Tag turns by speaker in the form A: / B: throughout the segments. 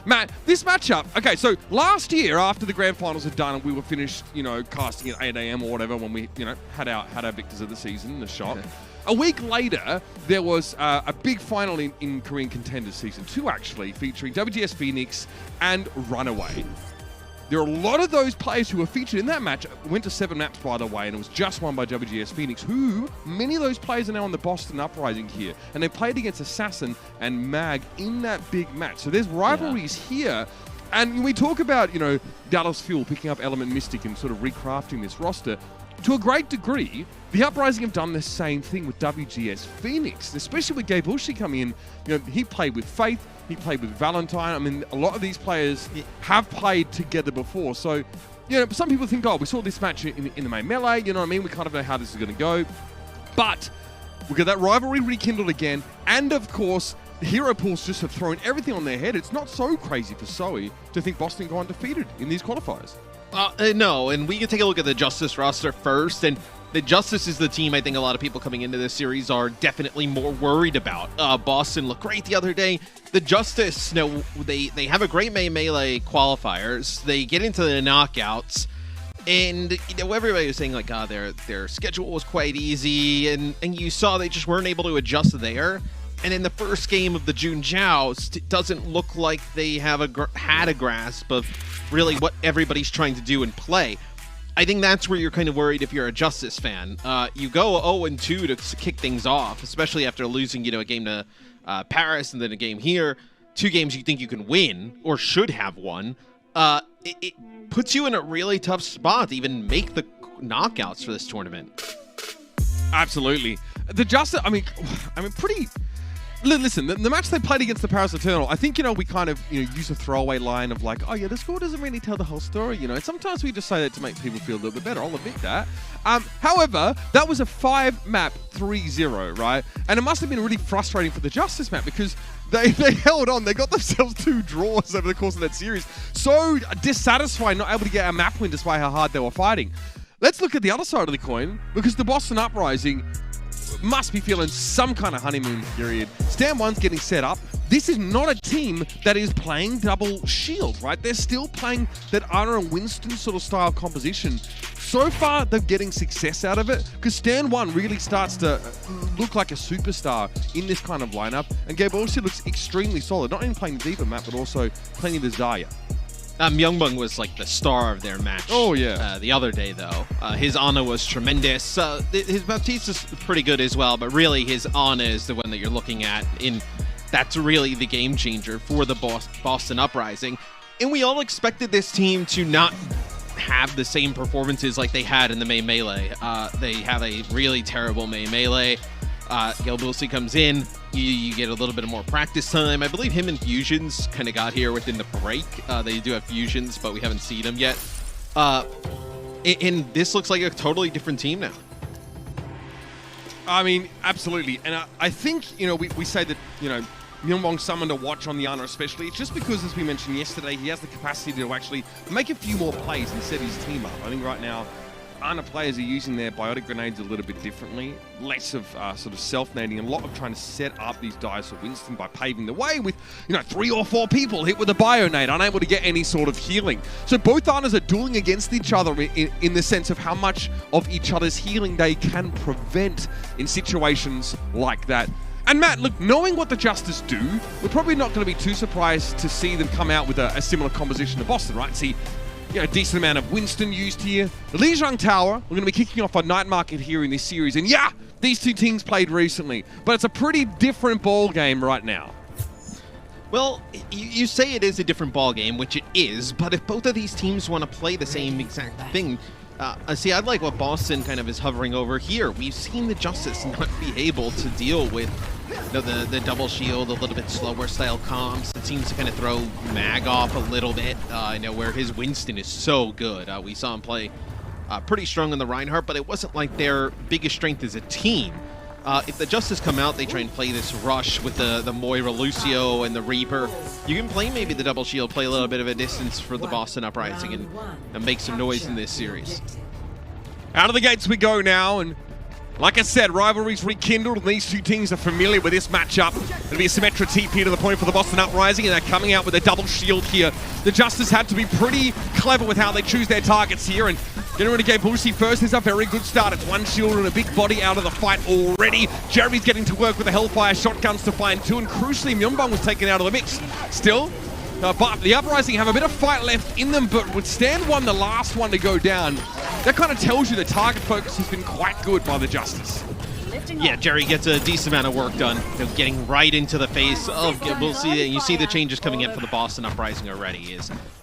A: Matt, this matchup, okay, so last year after the grand finals had done and we were finished, you know, casting at 8 a.m. or whatever when we, you know, had our victors of the season, the shot. Yeah. A week later, there was a big final in Korean Contenders Season 2, actually, featuring WGS Phoenix and Runaway. There are a lot of those players who were featured in that match. Went to 7 maps, by the way, and it was just won by WGS Phoenix, who, many of those players are now on the Boston Uprising here. And they played against Assassin and Mag in that big match. So there's rivalries here. And we talk about, you know, Dallas Fuel picking up Element Mystic and sort of recrafting this roster. To a great degree, the Uprising have done the same thing with WGS Phoenix, especially with Gabe Bushi coming in. You know, he played with Faith, he played with Valentine. I mean, a lot of these players have played together before. So, you know, some people think, oh, we saw this match in the main melee, you know what I mean? We kind of know how this is going to go. But we've got that rivalry rekindled again. And, of course, Hero Pools just have thrown everything on their head. It's not so crazy for Zoe to think Boston go undefeated in these qualifiers.
B: No, and we can take a look at the Justice roster first, and the Justice is the team I think a lot of people coming into this series are definitely more worried about. Boston looked great the other day. The Justice, you know, they have a great melee qualifiers. They get into the knockouts, and you know everybody was saying like, their schedule was quite easy, and you saw they just weren't able to adjust there. And in the first game of the June Joust, it doesn't look like they have had a grasp of really what everybody's trying to do and play. I think that's where you're kind of worried if you're a Justice fan. You go 0-2 to kick things off, especially after losing, you know, a game to Paris and then a game here. 2 games you think you can win or should have won. It puts you in a really tough spot to even make the knockouts for this tournament.
A: Absolutely. The Justice, I mean, pretty... Listen, the match they played against the Paris Eternal, I think, you know, we kind of, you know, use a throwaway line of like, oh yeah, the score doesn't really tell the whole story, you know. And sometimes we just say that to make people feel a little bit better. I'll admit that. However, that was a 5-map 3-0, right? And it must have been really frustrating for the Justice map because they held on. They got themselves 2 draws over the course of that series. So dissatisfied, not able to get a map win despite how hard they were fighting. Let's look at the other side of the coin because the Boston Uprising must be feeling some kind of honeymoon period. Stand 1's getting set up. This is not a team that is playing double shield, right? They're still playing that Ana and Winston sort of style composition. So far, they're getting success out of it because Stand 1 really starts to look like a superstar in this kind of lineup. And Gabe also looks extremely solid, not only playing the deeper map, but also playing the Zarya.
B: Myungbong was like the star of their match.
A: Oh, yeah.
B: The other day, though. His Ana was tremendous. His Baptiste is pretty good as well, but really his Ana is the one that you're looking at. That's really the game changer for the Boston Uprising. And we all expected this team to not have the same performances like they had in the main melee. They have a really terrible main melee. Gelbulsi comes in, you get a little bit more practice time. I believe him and Fusions kind of got here within the break. They do have Fusions, but we haven't seen them yet. And this looks like a totally different team now.
A: I mean, absolutely. And I think, you know, we say that, you know, Myungbong's someone to watch on the Ana especially. It's just because, as we mentioned yesterday, he has the capacity to actually make a few more plays and set his team up. I think right now, Ana players are using their biotic grenades a little bit differently. Less of sort of self-nading, and a lot of trying to set up these dives for Winston by paving the way with, you know, 3 or 4 people hit with a bio nade, unable to get any sort of healing. So both Anas are dueling against each other in the sense of how much of each other's healing they can prevent in situations like that. And Matt, look, knowing what the Justice do, we're probably not going to be too surprised to see them come out with a similar composition to Boston, right? See, you know, a decent amount of Winston used here. The Lijiang Tower, we're going to be kicking off a night market here in this series. And yeah, these 2 teams played recently, but it's a pretty different ball game right now.
B: Well, you say it is a different ball game, which it is, but if both of these teams want to play the same exact thing, see, I like what Boston kind of is hovering over here. We've seen the Justice not be able to deal with the double shield, a little bit slower style comps. It seems to kind of throw Mag off a little bit, I know, where his Winston is so good. We saw him play pretty strong on the Reinhardt, but it wasn't like their biggest strength as a team. If the Justice come out, they try and play this rush with the Moira Lucio and the Reaper. You can play maybe the double shield, play a little bit of a distance for the Boston Uprising and make some noise in this series.
A: Out of the gates we go now, and Like I said, rivalries rekindled, and these two teams are familiar with this matchup. It'll be a Symmetra TP to the point for the Boston Uprising, and they're coming out with a double shield here. The Justice had to be pretty clever with how they choose their targets here, and getting rid of Gabushi first is a very good start. It's one shield and a big body out of the fight already. Jeremy's getting to work with the Hellfire shotguns to find two, and crucially, Myeonbong was taken out of the mix. Still, but the Uprising have a bit of fight left in them, but with Stand 1, the last one to go down, that kind of tells you the target focus has been quite good by the Justice.
B: Yeah, Jerry gets a decent amount of work done, getting right into the face of, we'll see, you see the changes coming in for the Boston Uprising already.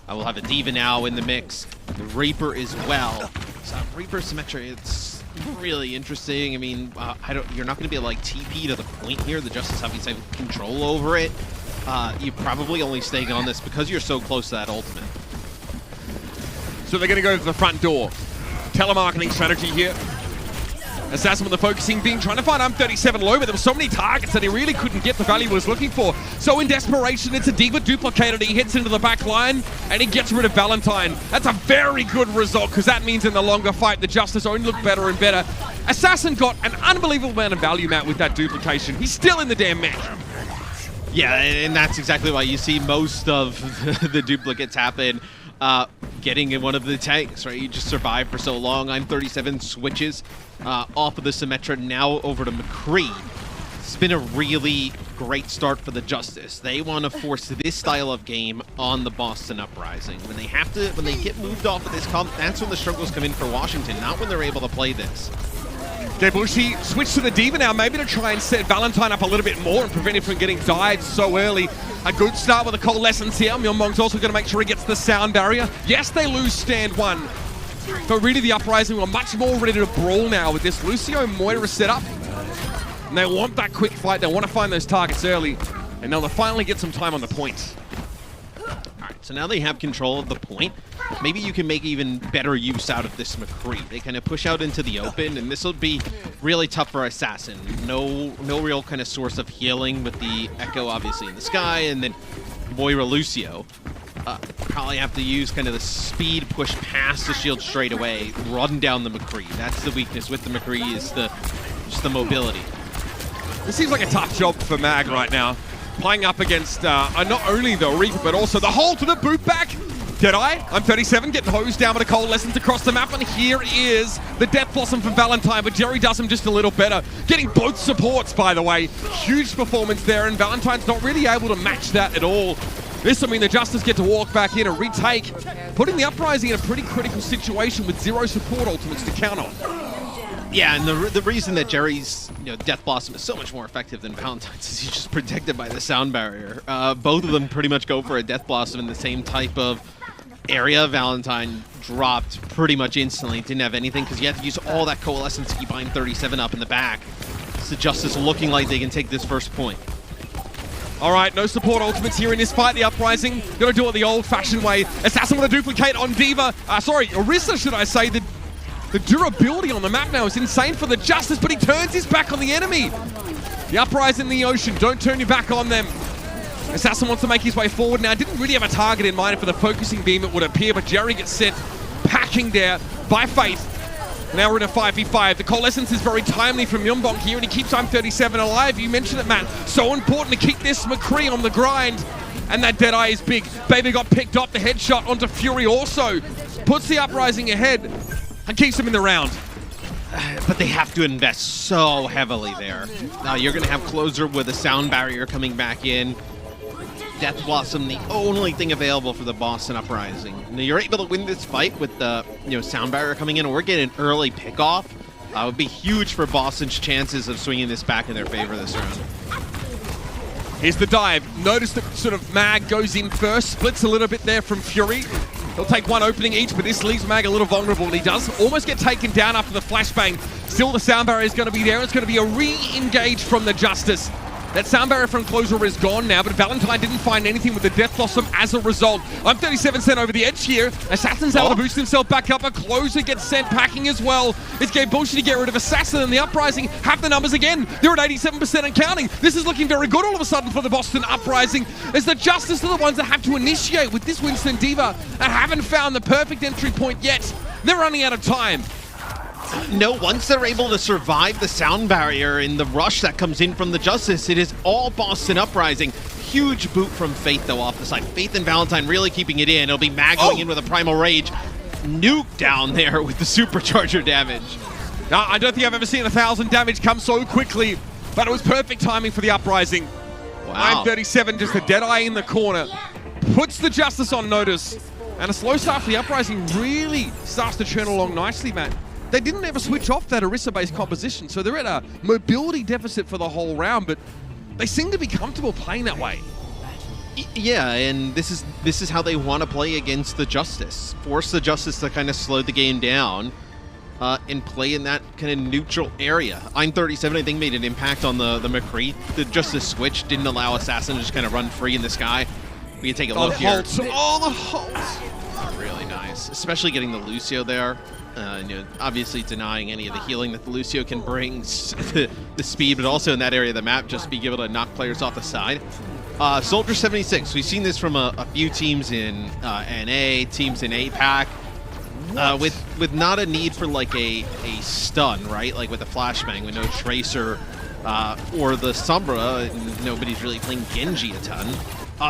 B: I will have a Diva now in the mix, the Reaper as well. So Reaper Symmetra, it's really interesting. I mean, you're not going to be like TP to the point here. The Justice have some control over it. You're probably only staying on this because you're so close to that ultimate.
A: So they're going to go to the front door. Telemarketing strategy here. Assassin with the focusing being trying to find UM37 low, but there were so many targets that he really couldn't get the value he was looking for. So in desperation, it's a Diva duplicated. He hits into the back line, and he gets rid of Valentine. That's a very good result, because that means in the longer fight, the Justice only look better and better. Assassin got an unbelievable amount of value, Matt, with that duplication. He's still in the damn match.
B: Yeah, and that's exactly why you see most of the duplicates happen. Getting in one of the tanks, right? You just survive for so long. I'm 37 switches off of the Symmetra now over to McCree. It's been a really great start for the Justice. They want to force this style of game on the Boston Uprising. When they get moved off of this comp, that's when the struggles come in for Washington, not when they're able to play this.
A: Gabushi switched to the Diva now, maybe to try and set Valentine up a little bit more and prevent him from getting died so early. A good start with the Coalescence here. Myeonbong's also going to make sure he gets the sound barrier. Yes, they lose Stand 1, but really the Uprising were much more ready to brawl now with this Lucio Moira set up. And they want that quick fight. They want to find those targets early, and now they'll finally get some time on the point.
B: Alright, so now they have control of the point. Maybe you can make even better use out of this McCree. They kind of push out into the open, and this will be really tough for Assassin. No real kind of source of healing with the Echo obviously in the sky, and then Moira Lucio. Probably have to use kind of the speed push past the shield straight away, run down the McCree. That's the weakness with the McCree, is just the mobility.
A: This seems like a tough job for Mag right now. Playing up against not only the Reaper, but also the hole to the boot back. Deadeye, I'm 37, getting hosed down by the Coalescence across the map, and here is the Death Blossom from Valentine, but Jerry does him just a little better. Getting both supports, by the way. Huge performance there, and Valentine's not really able to match that at all. This will mean the Justice get to walk back in and retake, putting the Uprising in a pretty critical situation with 0 support ultimates to count on.
B: Yeah, and the reason that Jerry's Death Blossom is so much more effective than Valentine's is he's just protected by the sound barrier. Both of them pretty much go for a Death Blossom in the same type of area. Valentine dropped pretty much instantly, didn't have anything because you had to use all that Coalescence to keep Bind 37 up in the back. It's the Justice looking like they can take this first point.
A: All right, no support ultimates here in this fight. The Uprising gonna do it the old-fashioned way. Assassin with a duplicate on Diva. Sorry, Orisa, should I say. The durability on the map now is insane for the Justice, but he turns his back on the enemy. The Uprising in the ocean, don't turn your back on them. Assassin wants to make his way forward now. Didn't really have a target in mind for the focusing beam, it would appear, but Jerry gets sent packing there by Faith. Now we're in a 5v5. The Coalescence is very timely from Myeonbong here, and he keeps UM37 alive. You mentioned it, Matt. So important to keep this McCree on the grind. And that Deadeye is big. Baby got picked up. The headshot onto Fury also puts the Uprising ahead and keeps them in the round.
B: But they have to invest so heavily there. You're going to have Closer with a sound barrier coming back in. Death Blossom, the only thing available for the Boston Uprising. Now, you're able to win this fight with the sound barrier coming in, or get an early pickoff. Would be huge for Boston's chances of swinging this back in their favor this round.
A: Here's the dive. Notice that sort of Mag goes in first, splits a little bit there from Fury. He'll take one opening each, but this leaves Mag a little vulnerable, and he does almost get taken down after the flashbang. Still, the sound barrier is going to be there. It's going to be a re-engage from the Justice. That sound barrier from Closer is gone now, but Valentine didn't find anything with the Death Blossom as a result. I'm 37 sent over the edge here. Assassin's able to boost himself back up, but Closer gets sent packing as well. It's Gabushi to get rid of Assassin, and the Uprising have the numbers again. They're at 87% and counting. This is looking very good all of a sudden for the Boston Uprising, as the Justice are the ones that have to initiate with this Winston Diva and haven't found the perfect entry point yet. They're running out of time.
B: No, once they're able to survive the sound barrier and the rush that comes in from the Justice, it is all Boston Uprising. Huge boot from Faith, though, off the side. Faith and Valentine really keeping it in. It'll be Mag going in with a Primal Rage. Nuke down there with the Supercharger damage.
A: Now, I don't think I've ever seen 1,000 damage come so quickly, but it was perfect timing for the Uprising.
B: Wow.
A: 9:37, just a Deadeye in the corner. Puts the Justice on notice. And a slow start for the Uprising really starts to churn along nicely, Matt. They didn't ever switch off that Orisa-based composition, so they're at a mobility deficit for the whole round, but they seem to be comfortable playing that way.
B: Yeah, and this is how they want to play against the Justice. Force the Justice to kind of slow the game down and play in that kind of neutral area. I'm 37, I think, made an impact on the McCree. The Justice switch didn't allow Assassin to just kind of run free in the sky. We can take a look here.
A: Oh, the holds!
B: Really nice, especially getting the Lucio there. Obviously denying any of the healing that the Lucio can bring, the speed, but also in that area of the map, just being able to knock players off the side. Soldier 76, we've seen this from a few teams in NA, teams in APAC, with not a need for like a stun, right? Like with a flashbang, with no Tracer or the Sombra, nobody's really playing Genji a ton.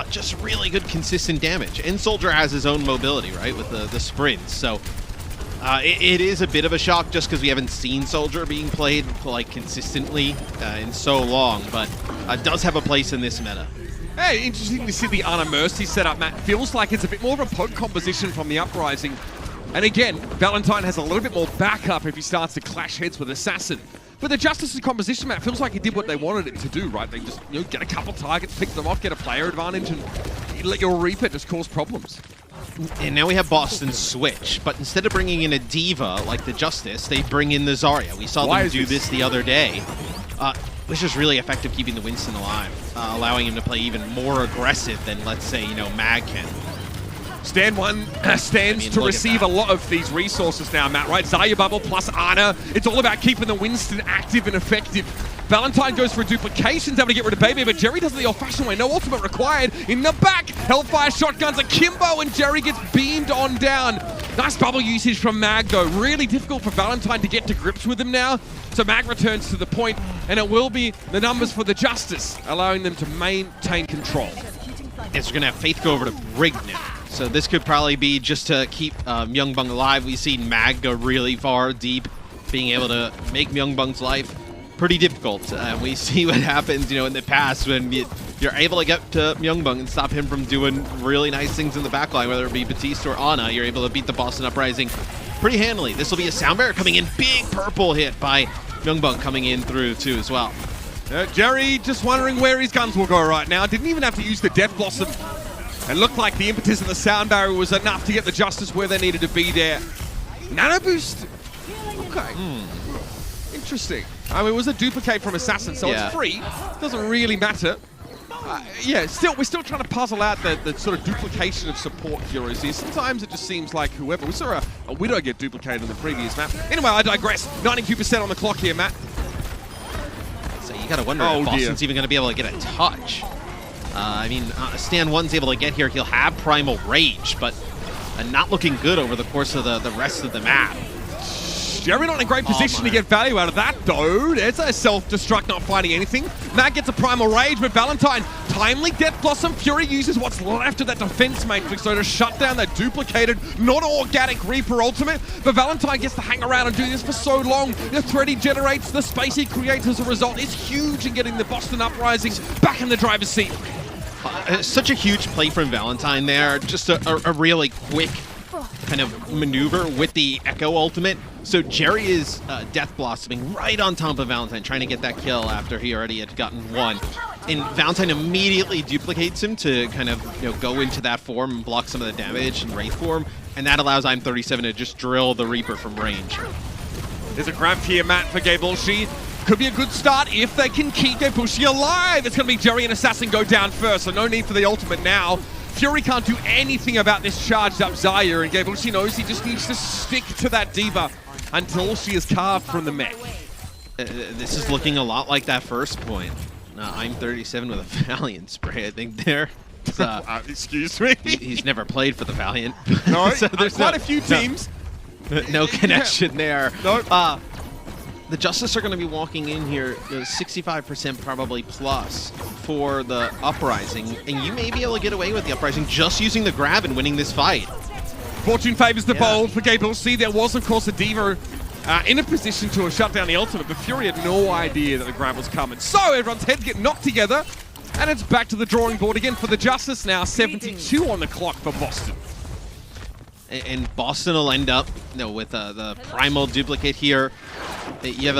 B: Just really good consistent damage. And Soldier has his own mobility, right, with the sprints. So it is a bit of a shock just because we haven't seen Soldier being played like consistently in so long, but does have a place in this meta.
A: Hey, interesting to see the Ana Mercy setup, Matt. Feels like it's a bit more of a poke composition from the Uprising. And again, Valentine has a little bit more backup if he starts to clash heads with Assassin. But the Justice's composition, Matt, feels like he did what they wanted it to do, right? They just, get a couple targets, pick them off, get a player advantage, and let your Reaper just cause problems.
B: And now we have Boston switch, but instead of bringing in a diva like the Justice, they bring in the Zarya. We saw them do this the other day, which is really effective keeping the Winston alive, allowing him to play even more aggressive than, let's say, Mag can.
A: Stand one stands to receive a lot of these resources now, Matt, right? Zarya Bubble plus Ana. It's all about keeping the Winston active and effective. Valentine goes for a duplication, able to get rid of Baby, but Jerry does it the old-fashioned way. No ultimate required. In the back, Hellfire shotguns akimbo, and Jerry gets beamed on down. Nice bubble usage from Mag, though. Really difficult for Valentine to get to grips with him now. So Mag returns to the point, and it will be the numbers for the Justice, allowing them to maintain control.
B: Yes, we're going to have Faith go over to Brig now. So this could probably be just to keep Myungbong alive. We've seen Mag go really far deep, being able to make Myungbong's life pretty difficult. We see what happens, in the past when you're able to get to Myungbong and stop him from doing really nice things in the backline, whether it be Batista or Ana. You're able to beat the Boston Uprising pretty handily. This will be a sound barrier coming in. Big purple hit by Myungbong coming in through too as well.
A: Jerry just wondering where his guns will go right now. Didn't even have to use the Death Blossom. It looked like the impetus of the sound barrier was enough to get the Justice where they needed to be there. Nano Boost. Okay. Interesting. I mean, it was a duplicate from Assassin, so it's free. Doesn't really matter. We're still trying to puzzle out the sort of duplication of support heroes here. Sometimes it just seems like whoever. We saw a Widow get duplicated in the previous map. Anyway, I digress. 92% on the clock here, Matt.
B: So you gotta wonder if Boston's even gonna be able to get a touch. Stan 1's able to get here. He'll have Primal Rage, but not looking good over the course of the rest of the map.
A: Jerry not in a great position to get value out of that, though. There's a self-destruct, not finding anything. Mag gets a Primal Rage, but Valentine, timely Death Blossom. Fury uses what's left of that defense matrix, so to shut down that duplicated, not organic Reaper ultimate. But Valentine gets to hang around and do this for so long. The threat he generates, the space he creates as a result is huge in getting the Boston Uprising back in the driver's seat.
B: Such a huge play from Valentine there. Just a really quick kind of maneuver with the Echo ultimate. So Jerry is Death Blossoming right on top of Valentine, trying to get that kill after he already had gotten one. And Valentine immediately duplicates him to kind of go into that form and block some of the damage in Wraith form. And that allows I'm 37 to just drill the Reaper from range.
A: There's a grab here, Matt, for Gaebushi. Could be a good start if they can keep Gaebushi alive. It's going to be Jerry and Assassin go down first, so no need for the ultimate now. Fury can't do anything about this charged up Zarya, and Gaebushi knows he just needs to stick to that diva until she is carved from the mech.
B: This is looking a lot like that first point. I'm 37 with a Valiant spray, I think, there.
A: Excuse me?
B: He's never played for the Valiant.
A: No, so there's quite a few teams.
B: No connection there.
A: Nope.
B: The Justice are going to be walking in here 65% probably plus for the Uprising, and you may be able to get away with the Uprising just using the grab and winning this fight.
A: Fortune favors the bold for Gabriel C. There was, of course, a Diva in a position to have shut down the ultimate, but Fury had no idea that the grab was coming. So everyone's heads get knocked together, and it's back to the drawing board again for the Justice now. 72 on the clock for Boston.
B: And Boston will end up with the Primal Duplicate here. You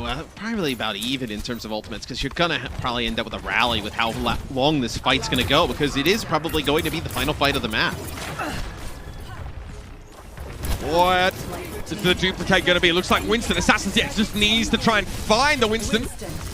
B: have probably about even in terms of ultimates, because you're going to probably end up with a rally with how long this fight's going to go, because it is probably going to be the final fight of the map.
A: What is the duplicate going to be? It looks like Winston, Assassin's just needs to try and find the Winston.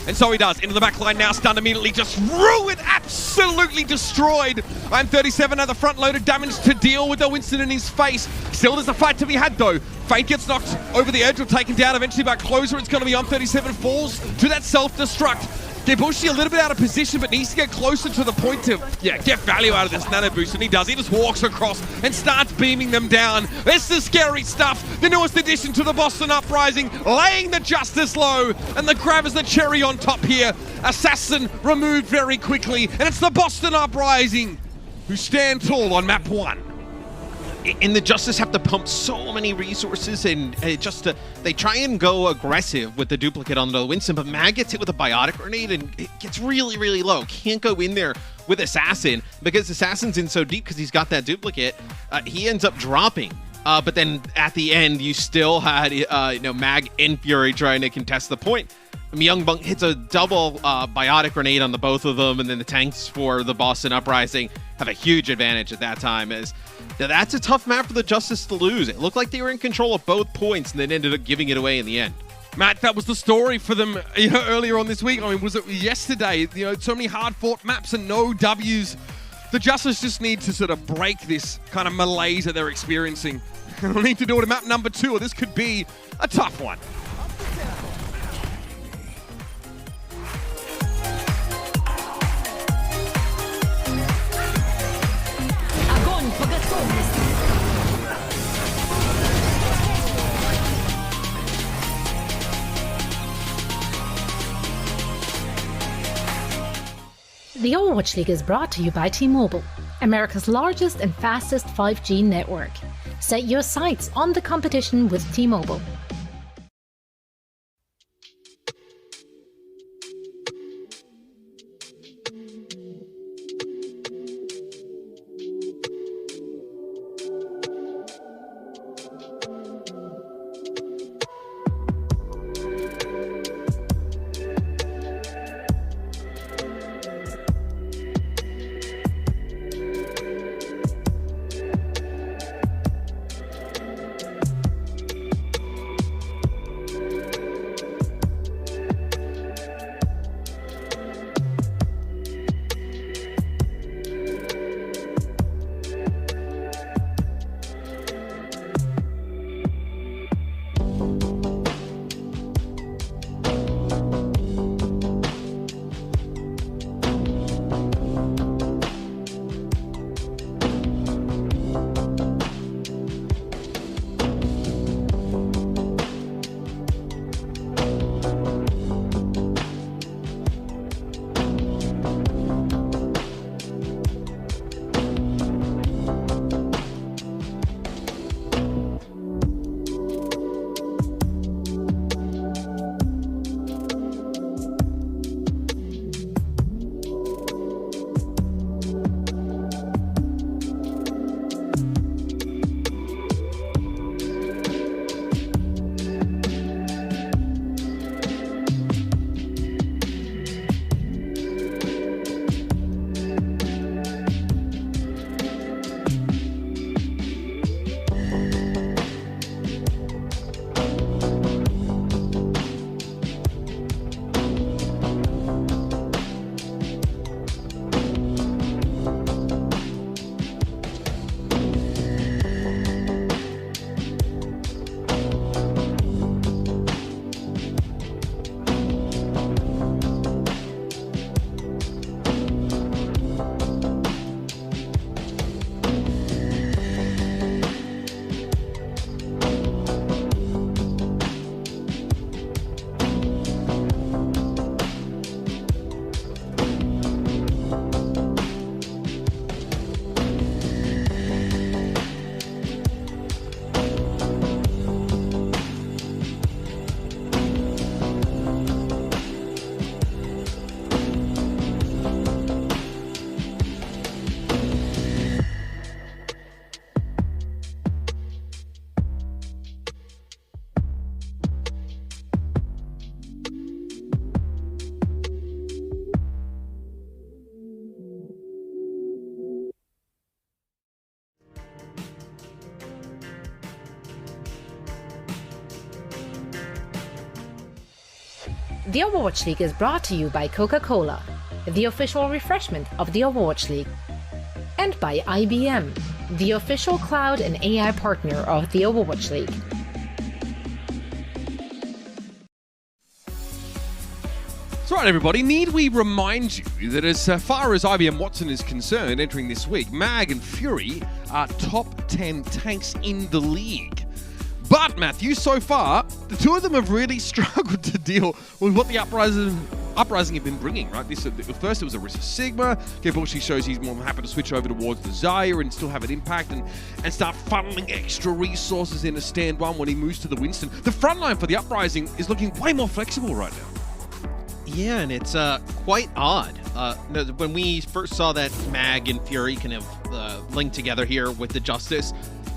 A: And so he does. Into the back line now, stunned immediately, just ruined, absolutely destroyed. I'm 37 at the front, loaded damage to deal with the Winston in his face. Still there's a fight to be had though. Fate gets knocked over the edge or taken down eventually by Closer. It's going to be on 37, falls to that self-destruct. Gebushi a little bit out of position, but needs to get closer to the point to, get value out of this nano boost, and he does. He just walks across and starts beaming them down. This is scary stuff. The newest addition to the Boston Uprising, laying the Justice low, and the grab is the cherry on top here. Assassin removed very quickly, and it's the Boston Uprising who stand tall on map 1.
B: And the Justice have to pump so many resources, and they try and go aggressive with the duplicate on the Winston, but Mag gets hit with a biotic grenade and it gets really, really low. Can't go in there with Assassin because Assassin's in so deep because he's got that duplicate. He ends up dropping. But then at the end, you still had Mag and Fury trying to contest the point. Myung Bunk hits a double biotic grenade on the both of them, and then the tanks for the Boston Uprising have a huge advantage at that time. That's a tough map for the Justice to lose. It looked like they were in control of both points and then ended up giving it away in the end.
A: Matt, that was the story for them earlier on this week. I mean, was it yesterday? So many hard-fought maps and no Ws. The Justice just need to sort of break this kind of malaise that they're experiencing. They'll need to do it at map number 2, or this could be a tough one.
C: The Overwatch League is brought to you by T-Mobile, America's largest and fastest 5G network. Set your sights on the competition with T-Mobile. The Overwatch League is brought to you by Coca-Cola, the official refreshment of the Overwatch League, and by IBM, the official cloud and AI partner of the Overwatch League.
A: That's right, everybody. Need we remind you that as far as IBM Watson is concerned, entering this week, Mag and Fury are top 10 tanks in the league. But, Matthew, so far, the two of them have really struggled to deal with what the Uprising have been bringing, right? First, it was a Risa Sigma. Gabushi shows he's more than happy to switch over towards the Zarya and still have an impact and start funneling extra resources into Stand 1 when he moves to the Winston. The front line for the Uprising is looking way more flexible right now.
B: Yeah, and it's quite odd. When we first saw that Mag and Fury kind of linked together here with the Justice,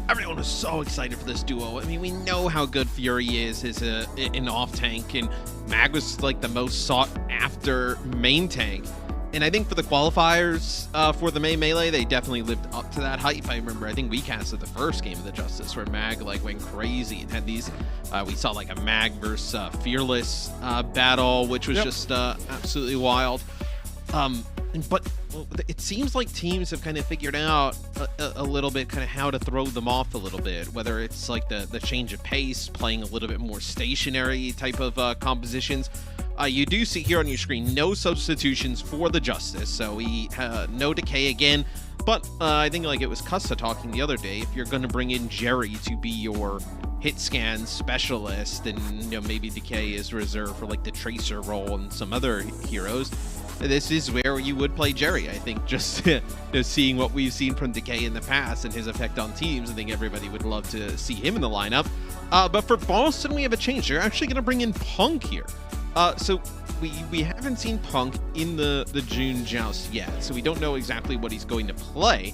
B: everyone was so excited for this duo. I mean, we know how good Fury is as an off-tank, and Mag was like the most sought-after main tank. And I think for the qualifiers for the May Melee, they definitely lived up to that hype. I remember, I think we casted the first game of the Justice where Mag like went crazy and had these, we saw like a Mag versus Fearless battle, which was just absolutely wild. But it seems like teams have kind of figured out a little bit kind of how to throw them off a little bit, whether it's like the change of pace, playing a little bit more stationary type of compositions. You do see here on your screen no substitutions for the Justice, so we no Decay again. But I think like it was Custa talking the other day, if you're going to bring in Jerry to be your hit scan specialist, and maybe Decay is reserved for like the Tracer role and some other heroes, this is where you would play Jerry. I think just seeing what we've seen from Decay in the past and his effect on teams, I think everybody would love to see him in the lineup. But for Boston, we have a change. They're actually going to bring in Punk here. So we haven't seen Punk in the June Joust yet, so we don't know exactly what he's going to play.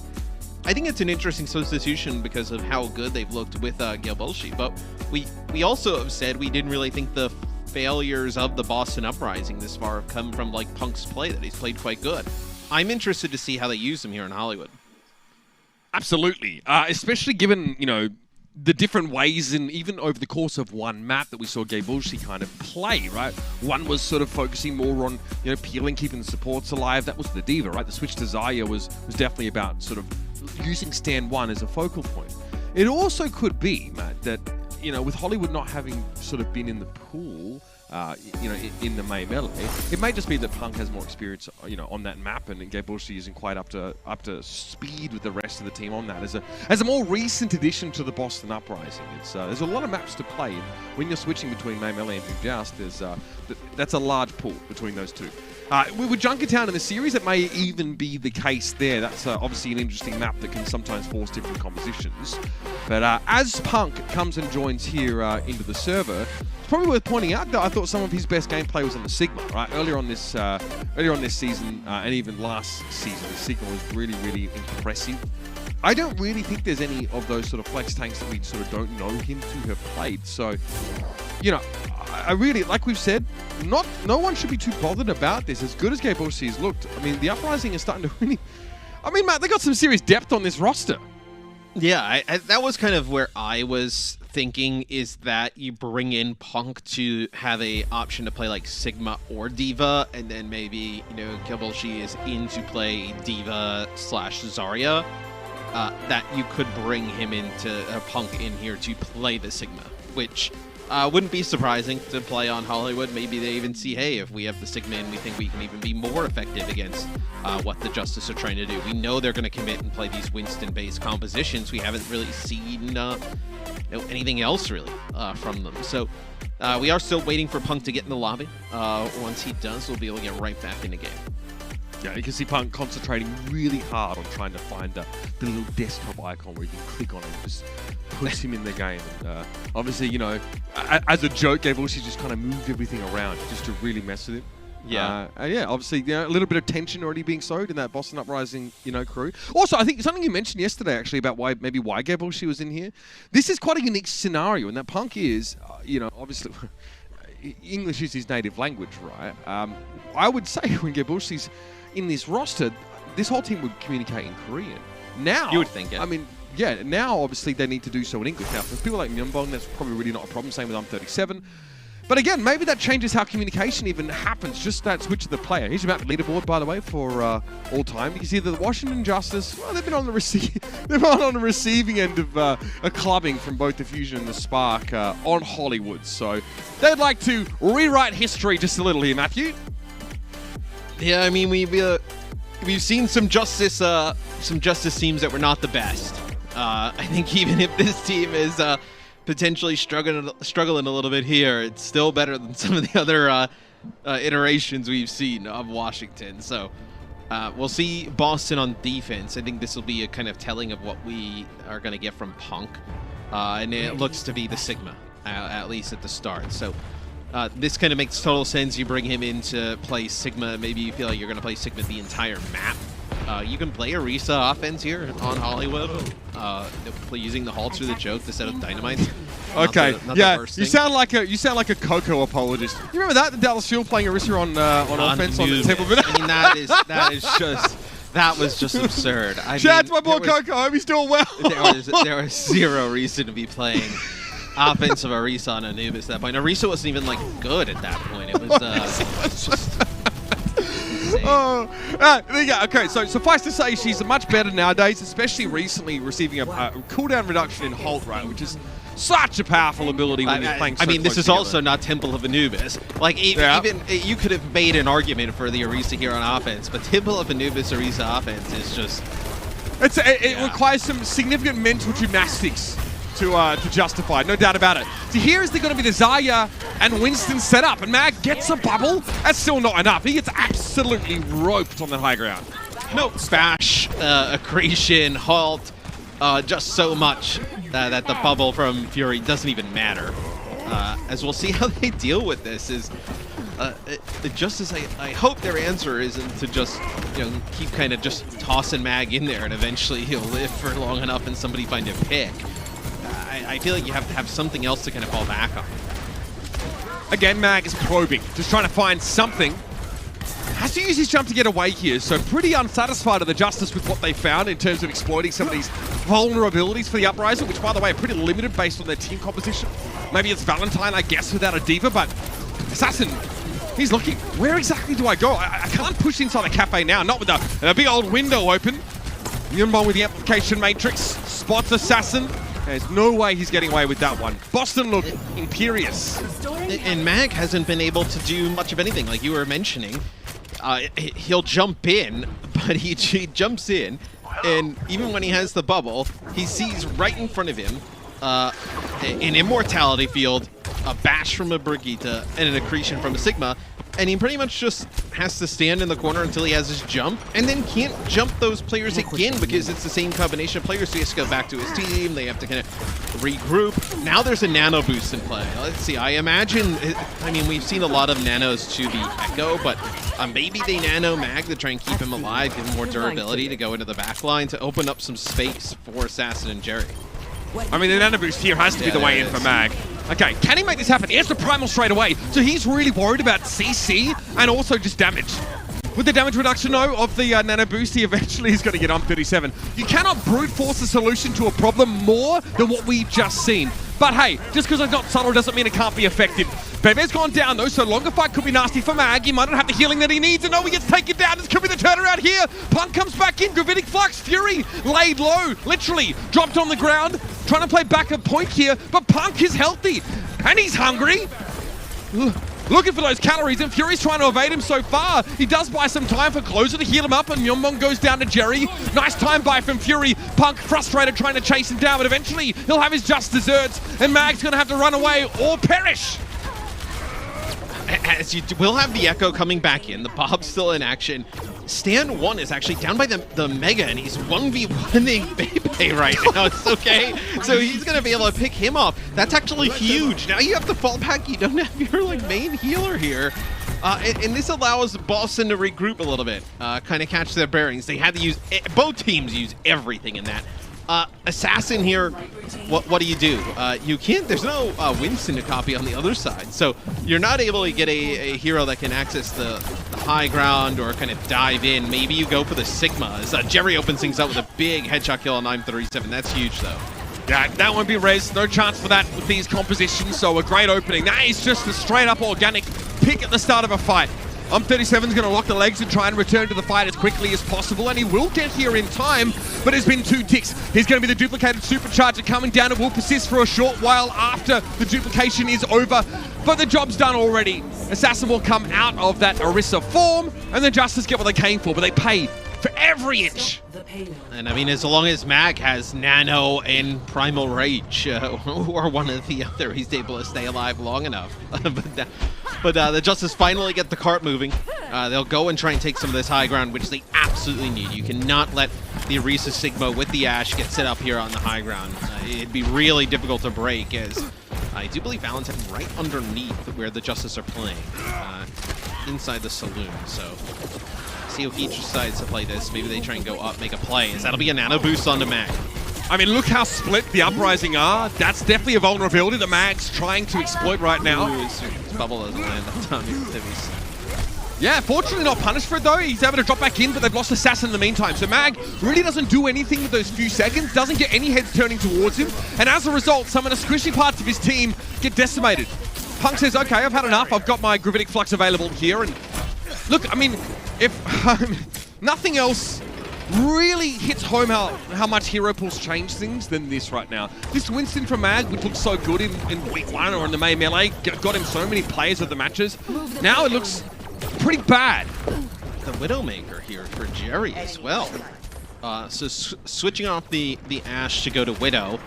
B: I think it's an interesting substitution because of how good they've looked with Gabushi, but we also have said we didn't really think the failures of the Boston Uprising this far have come from like Punk's play, that he's played quite good. I'm interested to see how they use him here in Hollywood.
A: Absolutely, especially given the different ways, and even over the course of one map that we saw Gabushi kind of play, right? One was sort of focusing more on, peeling, keeping the supports alive. That was the Diva, right? The switch to Zarya was definitely about sort of using Stand 1 as a focal point. It also could be, Matt, that, with Hollywood not having sort of been in the pool, in the May Melee, it may just be that Punk has more experience, on that map, and Gabushi isn't quite up to speed with the rest of the team on that. As a more recent addition to the Boston Uprising, there's a lot of maps to play. And when you're switching between May Melee and June Joust, that's a large pool between those two. With Junkertown in the series, it may even be the case there. That's obviously an interesting map that can sometimes force different compositions. But as Punk comes and joins here into the server, it's probably worth pointing out that I thought some of his best gameplay was on the Sigma, right? Earlier on this season and even last season, the Sigma was really, really impressive. I don't really think there's any of those sort of flex tanks that we sort of don't know him to have played. So, I really, like we've said, no one should be too bothered about this. As good as Gabushi has looked, I mean, the Uprising is starting to really... I mean, Matt, they got some serious depth on this roster.
B: Yeah, that was kind of where I was thinking, is that you bring in Punk to have a option to play like Sigma or Diva, and then maybe, Gabushi is in to play Diva / Zarya. That you could bring him into Punk in here to play the Sigma, which wouldn't be surprising to play on Hollywood. Maybe they even see, hey, if we have the Sigma in, we think we can even be more effective against what the Justice are trying to do. We know they're going to commit and play these Winston-based compositions. We haven't really seen anything else really from them. So we are still waiting for Punk to get in the lobby. Once he does, we'll be able to get right back in the game.
A: Yeah, you can see Punk concentrating really hard on trying to find the little desktop icon where you can click on it and just puts him in the game. And obviously, as a joke, Gabushi just kind of moved everything around just to really mess with him.
B: Yeah.
A: Obviously, a little bit of tension already being sowed in that Boston Uprising, crew. Also, I think something you mentioned yesterday, actually, about why Gabushi was in here. This is quite a unique scenario, and that Punk is, obviously, English is his native language, right? I would say when Gabushi's in this roster, this whole team would communicate in Korean. Now,
B: you would think, yeah.
A: I mean, yeah, now obviously they need to do so in English. Now, for people like Myeonbong, that's probably really not a problem. Same with I'm37. But again, maybe that changes how communication even happens, just that switch of the player. Here's your map leaderboard, by the way, for all time. You can see that the Washington Justice, well, they've been on the receiving end of a clubbing from both the Fusion and the Spark on Hollywood. So they'd like to rewrite history just a little here, Matthew.
B: Yeah, I mean, we've seen some Justice teams that were not the best. I think even if this team is potentially struggling a little bit here, it's still better than some of the other iterations we've seen of Washington. So we'll see Boston on defense. I think this will be a kind of telling of what we are going to get from Punk. And it looks to be the Sigma, at least at the start. So this kind of makes total sense. You bring him in to play Sigma. Maybe you feel like you're going to play Sigma the entire map. You can play Orisa offense here on Hollywood, using the halts through the choke instead of dynamite.
A: Okay, yeah, you sound like a Coco apologist. You remember that, the Dallas Fuel playing Orisa on offense on the Temple?
B: I mean, that was just absurd.
A: Shout out to my boy Coco. I hope he's doing well.
B: there was zero reason to be playing offensive Orisa on Anubis at that point. Orisa wasn't even like good at that point. It was just.
A: There you go. Okay, so suffice to say, she's much better nowadays, especially recently receiving a cooldown reduction in hold rate, which is such a powerful ability when you're playing so close
B: this is
A: together.
B: also not Temple of Anubis. Like, even you could have made an argument for the Orisa here on offense, but Temple of Anubis Orisa offense is just...
A: It requires some significant mental gymnastics to justify, no doubt about it. So here is going to be the Zarya and Winston setup, and Mag gets a bubble. That's still not enough. He gets absolutely roped on the high ground.
B: No, Bash, Accretion, Halt, just so much that the bubble from Fury doesn't even matter. As we'll see how they deal with this is... Justice, I hope their answer isn't to just, keep kind of just tossing Mag in there and eventually he'll live for long enough and somebody find a pick. I feel like you have to have something else to kind of fall back on.
A: Again, Mag is probing, just trying to find something. Has to use his jump to get away here, so pretty unsatisfied of the Justice with what they found in terms of exploiting some of these vulnerabilities for the Uprising, which, by the way, are pretty limited based on their team composition. Maybe it's Valentine, I guess, without a Diva, but Assassin, he's looking. Where exactly do I go? I can't push inside the cafe now, not with a big old window open. Yunbon with the amplification matrix, spots Assassin. There's no way he's getting away with that one. Boston look imperious.
B: And Mag hasn't been able to do much of anything, like you were mentioning. He'll jump in, but he jumps in, and even when he has the bubble, he sees right in front of him an Immortality Field, a Bash from a Brigitte, and an Accretion from a Sigma, and he pretty much just has to stand in the corner until he has his jump, and then can't jump those players again because it's the same combination of players, so he has to go back to his team, they have to kind of regroup. Now there's a nano boost in play. Let's see, I imagine, I mean, we've seen a lot of nanos to the Echo, but maybe they nano Mag to try and keep him alive, give him more durability to go into the back line to open up some space for Assassin and Jerry.
A: I mean, the nano boost here has to be the way in for Mag. Okay, can he make this happen? He has the primal straight away, so he's really worried about CC and also just damage. With the damage reduction, though, of the nano boost, he eventually is going to get on 37. You cannot brute force a solution to a problem more than what we've just seen. But hey, just because it's not subtle doesn't mean it can't be effective. Bebe's gone down, though, so longer fight could be nasty for Mag. He might not have the healing that he needs, and no, he gets taken down. This could be the turnaround here. Punk comes back in. Gravitic Flux, Fury laid low, literally dropped on the ground, trying to play backup point here, but Punk is healthy, and he's hungry. Looking for those calories, and Fury's trying to evade him so far. He does buy some time for Closer to heal him up, and Yonbon goes down to Jerry. Nice time buy from Fury. Punk frustrated trying to chase him down, but eventually he'll have his just desserts, and Mag's going to have to run away or perish.
B: As you will have the Echo coming back in, the Bob's still in action. Stan 1 is actually down by the Mega, and he's 1v1ing Bebe right now. It's okay. So he's going to be able to pick him off. That's actually huge. Now you have to fall back. You don't have your main healer here. And this allows Boston to regroup a little bit, kind of catch their bearings. They had to use, both teams use everything in that. Assassin here, what do? You can't, there's no Winston to copy on the other side, so you're not able to get a hero that can access the high ground or kind of dive in. Maybe you go for the Sigma, as Jerry opens things up with a big headshot kill on 937. That's huge, though.
A: Yeah, that won't be res. No chance for that with these compositions, so a great opening. That is just a straight-up organic pick at the start of a fight. 37's going to lock the legs and try and return to the fight as quickly as possible, and he will get here in time, but it's been 2 ticks. He's going to be the duplicated supercharger coming down. It will persist for a short while after the duplication is over, but the job's done already. Assassin will come out of that Orisa form, and the Justice get what they came for, but they pay for every inch.
B: And I mean, as long as Mag has Nano and Primal Rage, or one or the other, he's able to stay alive long enough. but the Justice finally get the cart moving. They'll go and try and take some of this high ground, which they absolutely need. You cannot let the Orisa Sigma with the Ashe get set up here on the high ground. It'd be really difficult to break, as I do believe Valentine right underneath where the Justice are playing, inside the saloon. So see how he decides to play this. Maybe they try and go up, make a play, as that'll be a nano boost onto Mag.
A: I mean, look how split the Uprising are. That's definitely a vulnerability that Mag's trying to exploit right now.
B: Ooh, his bubble doesn't land on time.
A: Yeah, fortunately not punished for it though. He's able to drop back in, but they've lost Assassin in the meantime. So Mag really doesn't do anything with those few seconds, doesn't get any heads turning towards him, and as a result, some of the squishy parts of his team get decimated. Punk says, okay, I've had enough. I've got my Gravitic Flux available here, and look, I mean, if nothing else really hits home how much hero pools change things than this right now. This Winston from Mag, which looked so good in week 1 or in the May Melee, got him so many players of the matches. Now it looks pretty bad.
B: The Widowmaker here for Jerry as well. So switching off the Ashe to go to Widow.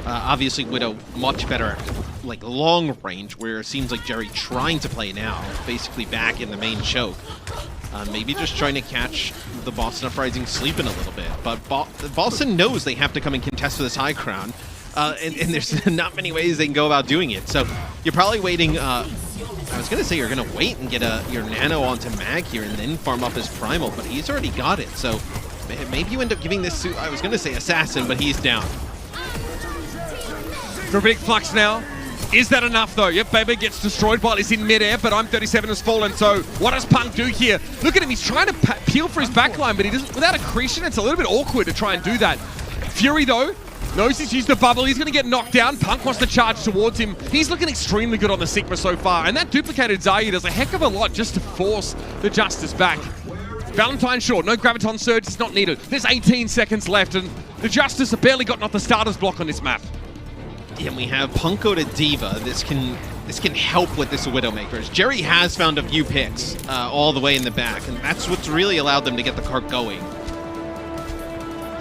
B: Obviously Widow much better like long range, where it seems like Jerry trying to play now, basically back in the main choke. Maybe just trying to catch the Boston Uprising sleeping a little bit. But Boston knows they have to come and contest for this high ground. And there's not many ways they can go about doing it. So you're probably waiting. I was going to say you're going to wait and get your Nano onto Mag here and then farm up his Primal, but he's already got it. So maybe you end up giving this to, I was going to say Assassin, but he's down.
A: Gravitic Flux now. Is that enough though? Yep, Bebe gets destroyed while he's in midair, but 37 has fallen, so what does Punk do here? Look at him, he's trying to peel for his backline, but he doesn't, without accretion, it's a little bit awkward to try and do that. Fury though, knows he's used the bubble, he's gonna get knocked down. Punk wants to charge towards him. He's looking extremely good on the Sigma so far, and that duplicated Zarya does a heck of a lot just to force the Justice back. Valentine short, no Graviton Surge, it's not needed. There's 18 seconds left, and the Justice have barely gotten off the starter's block on this map.
B: And we have Punko to Diva. This can help with this Widowmakers. Jerry has found a few picks all the way in the back, and that's what's really allowed them to get the cart going.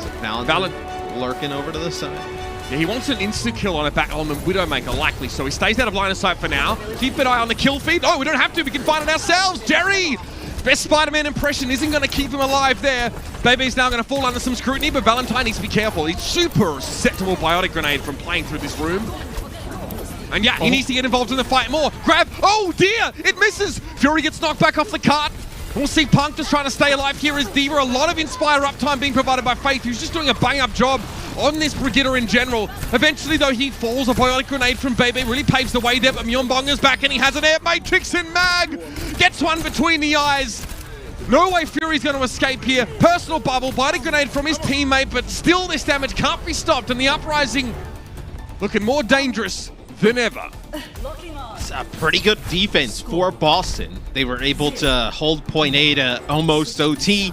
B: So Valentine lurking over to the side.
A: Yeah, he wants an insta-kill on the Widowmaker, likely, so he stays out of line of sight for now. Keep an eye on the kill feed. Oh, we don't have to, we can find it ourselves. Jerry! Best Spider-Man impression isn't going to keep him alive there. Baby's now going to fall under some scrutiny, but Valentine needs to be careful. He's super susceptible Biotic Grenade from playing through this room. And yeah, he needs to get involved in the fight more. Grab, oh dear, it misses. Fury gets knocked back off the cart. We'll see Punk just trying to stay alive here as Diva. A lot of Inspire uptime being provided by Faith, who's just doing a bang-up job on this Brigitte in general. Eventually, though, he falls. A Biotic Grenade from Bebe really paves the way there, but Myeonbonger's back and he has an Air Matrix in Mag. Gets one between the eyes. No way Fury's going to escape here. Personal bubble, Biotic Grenade from his teammate, but still this damage can't be stopped, and the Uprising looking more dangerous than ever.
B: It's a pretty good defense for Boston. They were able to hold point A to almost OT,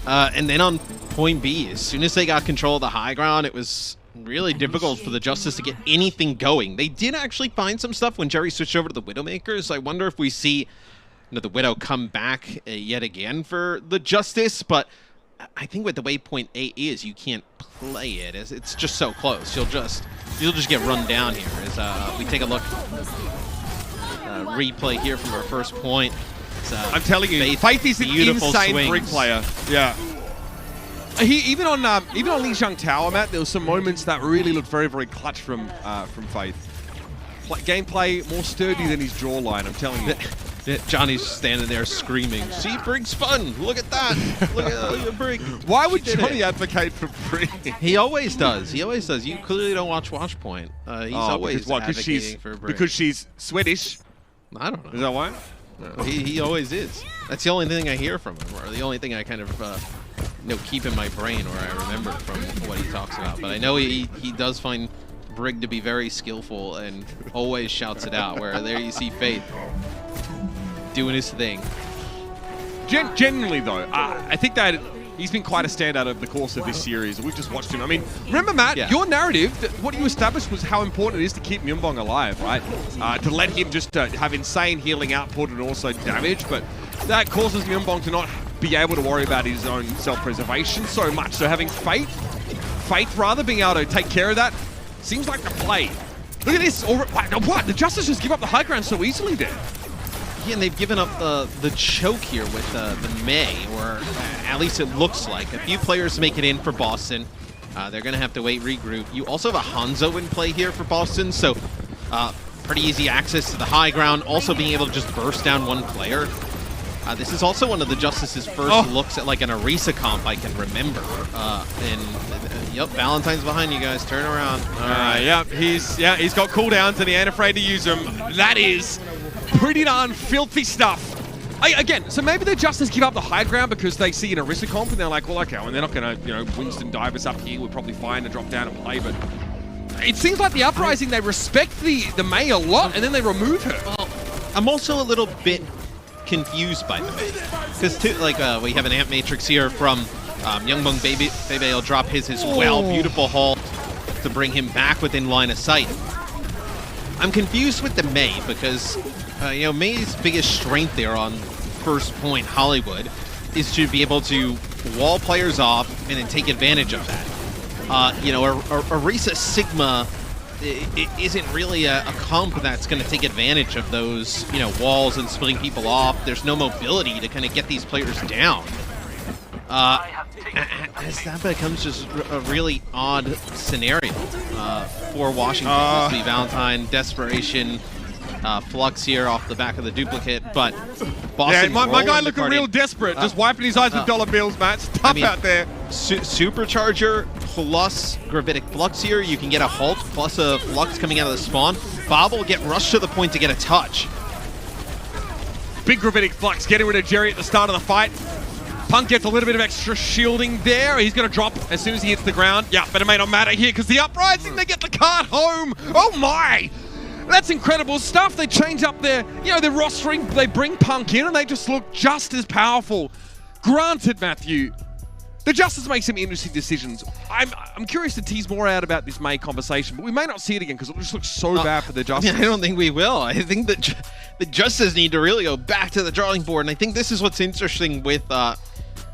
B: and then on point B, as soon as they got control of the high ground, it was really difficult for the Justice to get anything going. They did actually find some stuff when Jerry switched over to the Widowmakers. I wonder if we see the Widow come back yet again for the Justice, but I think with the way point A is, you can't play it. It's just so close. You'll just get run down here. As we take a look, replay here from our first point.
A: I'm telling you, Faith is an insane Brig player. Yeah. Even on Lee Zhang Tower, Matt, there were some moments that really looked very, very clutch from Faith. Gameplay more sturdy than his jawline, I'm telling you.
B: Johnny's standing there screaming, "See, Brig's fun! Look at that! Look at Brig!"
A: Why would Johnny advocate for Brig?
B: He always does. He always does. You clearly don't watch Watchpoint. He's always advocating for Brig.
A: Because she's Swedish.
B: I don't know.
A: Is that why?
B: No. He always is. That's the only thing I hear from him, or the only thing I kind of keep in my brain or I remember from what he talks about. But I know he does find Brig to be very skillful and always shouts it out, where there you see Faith doing his thing.
A: Genuinely, though, I think that he's been quite a standout over the course of this series. We've just watched him. I mean, remember, Matt, your narrative, what you established was how important it is to keep Myunbong alive, right? To let him just have insane healing output and also damage, but that causes Myunbong to not be able to worry about his own self-preservation so much. So having Faith rather, being able to take care of that, seems like the play. Look at this. What? The Justice just give up the high ground so easily there.
B: Yeah, and they've given up the choke here with the May, or at least it looks like. A few players make it in for Boston. They're going to have to wait, regroup. You also have a Hangzhou in play here for Boston, so pretty easy access to the high ground. Also being able to just burst down one player. This is also one of the Justice's first looks at like an Orisa comp I can remember. Yep, Valentine's behind you guys. Turn around. All right.
A: Yep, he's got cooldowns and he ain't afraid to use them. That is pretty darn filthy stuff. Again, so maybe the Justice give up the high ground because they see an Orisa comp and they're like, well, okay, well, they're not going to, Winston dive us up here. We're probably fine to drop down and play, but it seems like the Uprising, they respect the May a lot and then they remove her.
B: Well, I'm also a little bit confused by the May, because we have an Amp Matrix here from Myunbong Bebe will drop his as well. Beautiful haul to bring him back within line of sight. I'm confused with the May because May's biggest strength there on first point Hollywood is to be able to wall players off and then take advantage of that. Orisa Sigma, it isn't really a comp that's going to take advantage of those, walls and splitting people off. There's no mobility to kind of get these players down. As that becomes just a really odd scenario for Washington. This will be Valentine, Desperation, Flux here off the back of the duplicate, but Boston.
A: Yeah, my guy looking real desperate, just wiping his eyes with dollar bills, Matt. It's tough out there.
B: Supercharger plus Gravitic Flux here. You can get a halt plus a Flux coming out of the spawn. Bob will get rushed to the point to get a touch.
A: Big Gravitic Flux getting rid of Jerry at the start of the fight. Punk gets a little bit of extra shielding there. He's going to drop as soon as he hits the ground. Yeah, but it may not matter here because the Uprising, they get the cart home. Oh my! That's incredible stuff. They change up their rostering. They bring Punk in and they just look just as powerful. Granted, Matthew, the Justice make some interesting decisions. I'm curious to tease more out about this May conversation, but we may not see it again because it just looks so bad for the Justice.
B: I don't think we will. I think that the Justice need to really go back to the drawing board, and I think this is what's interesting with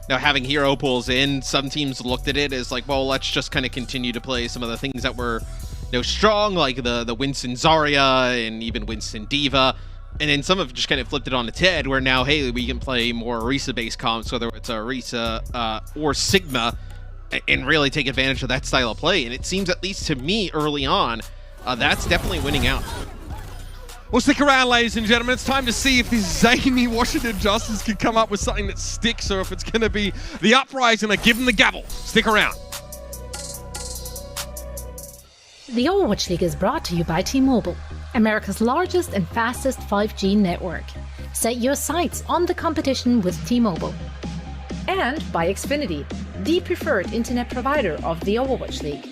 B: having hero pools in. Some teams looked at it as like, well, let's just kind of continue to play some of the things that were strong, like the Winston Zarya and even Winston Diva. And then some have just kind of flipped it on its head, where now, hey, we can play more Orisa-based comps, whether it's Orisa or Sigma, and really take advantage of that style of play. And it seems, at least to me, early on, that's definitely winning out.
A: Well, stick around, ladies and gentlemen. It's time to see if this zany Washington Justice can come up with something that sticks, or if it's going to be the Uprising that give them the gavel. Stick around.
C: The Overwatch League is brought to you by T-Mobile, America's largest and fastest 5G network. Set your sights on the competition with T-Mobile. And by Xfinity, the preferred internet provider of the Overwatch League.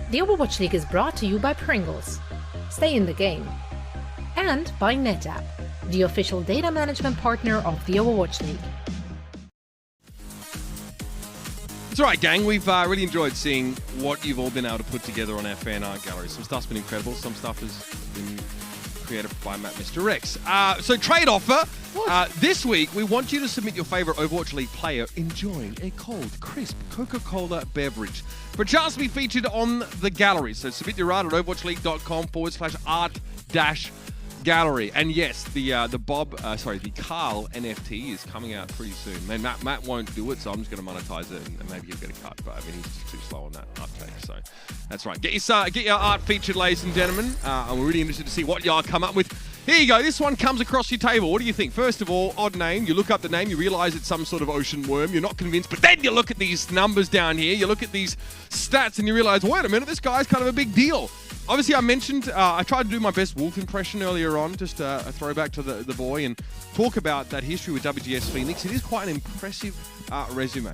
C: The Overwatch League is brought to you by Pringles. Stay in the game. And by NetApp, the official data management partner of the Overwatch League.
A: It's all right, gang. We've really enjoyed seeing what you've all been able to put together on our fan art gallery. Some stuff's been incredible. Some stuff has been created by Mr. X. So trade offer. This week, we want you to submit your favorite Overwatch League player enjoying a cold, crisp Coca-Cola beverage for a chance to be featured on the gallery. So submit your art at overwatchleague.com/art-gallery. And yes, the Carl NFT is coming out pretty soon. Man, Matt won't do it, so I'm just going to monetize it and maybe he'll get a cut. But I mean, he's just too slow on that uptake. So that's right. Get your art featured, ladies and gentlemen. And we're really interested to see what y'all come up with. Here you go. This one comes across your table. What do you think? First of all, odd name. You look up the name. You realize it's some sort of ocean worm. You're not convinced. But then you look at these numbers down here. You look at these stats and you realize, wait a minute, this guy's kind of a big deal. Obviously, I mentioned, I tried to do my best Wolf impression earlier on, just a throwback to the boy, and talk about that history with WGS Phoenix. It is quite an impressive resume.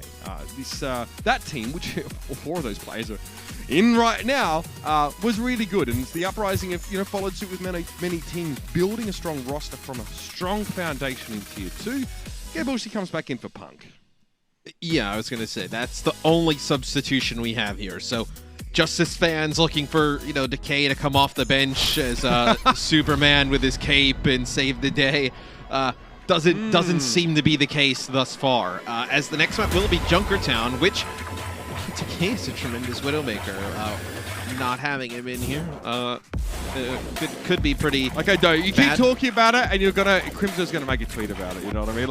A: That team, which all four of those players are in right now, was really good. And the Uprising have followed suit with many teams, building a strong roster from a strong foundation in Tier 2. Gabushi comes back in for Punk.
B: Yeah, I was going to say, that's the only substitution we have here. So Justice fans looking for, Decay to come off the bench as Superman with his cape and save the day. Doesn't seem to be the case thus far. As the next map will be Junkertown, which Decay is a tremendous Widowmaker. Not having him in here could be pretty.
A: Okay, no, you keep talking about it, and Crimson's gonna make a tweet about it. You know what I mean?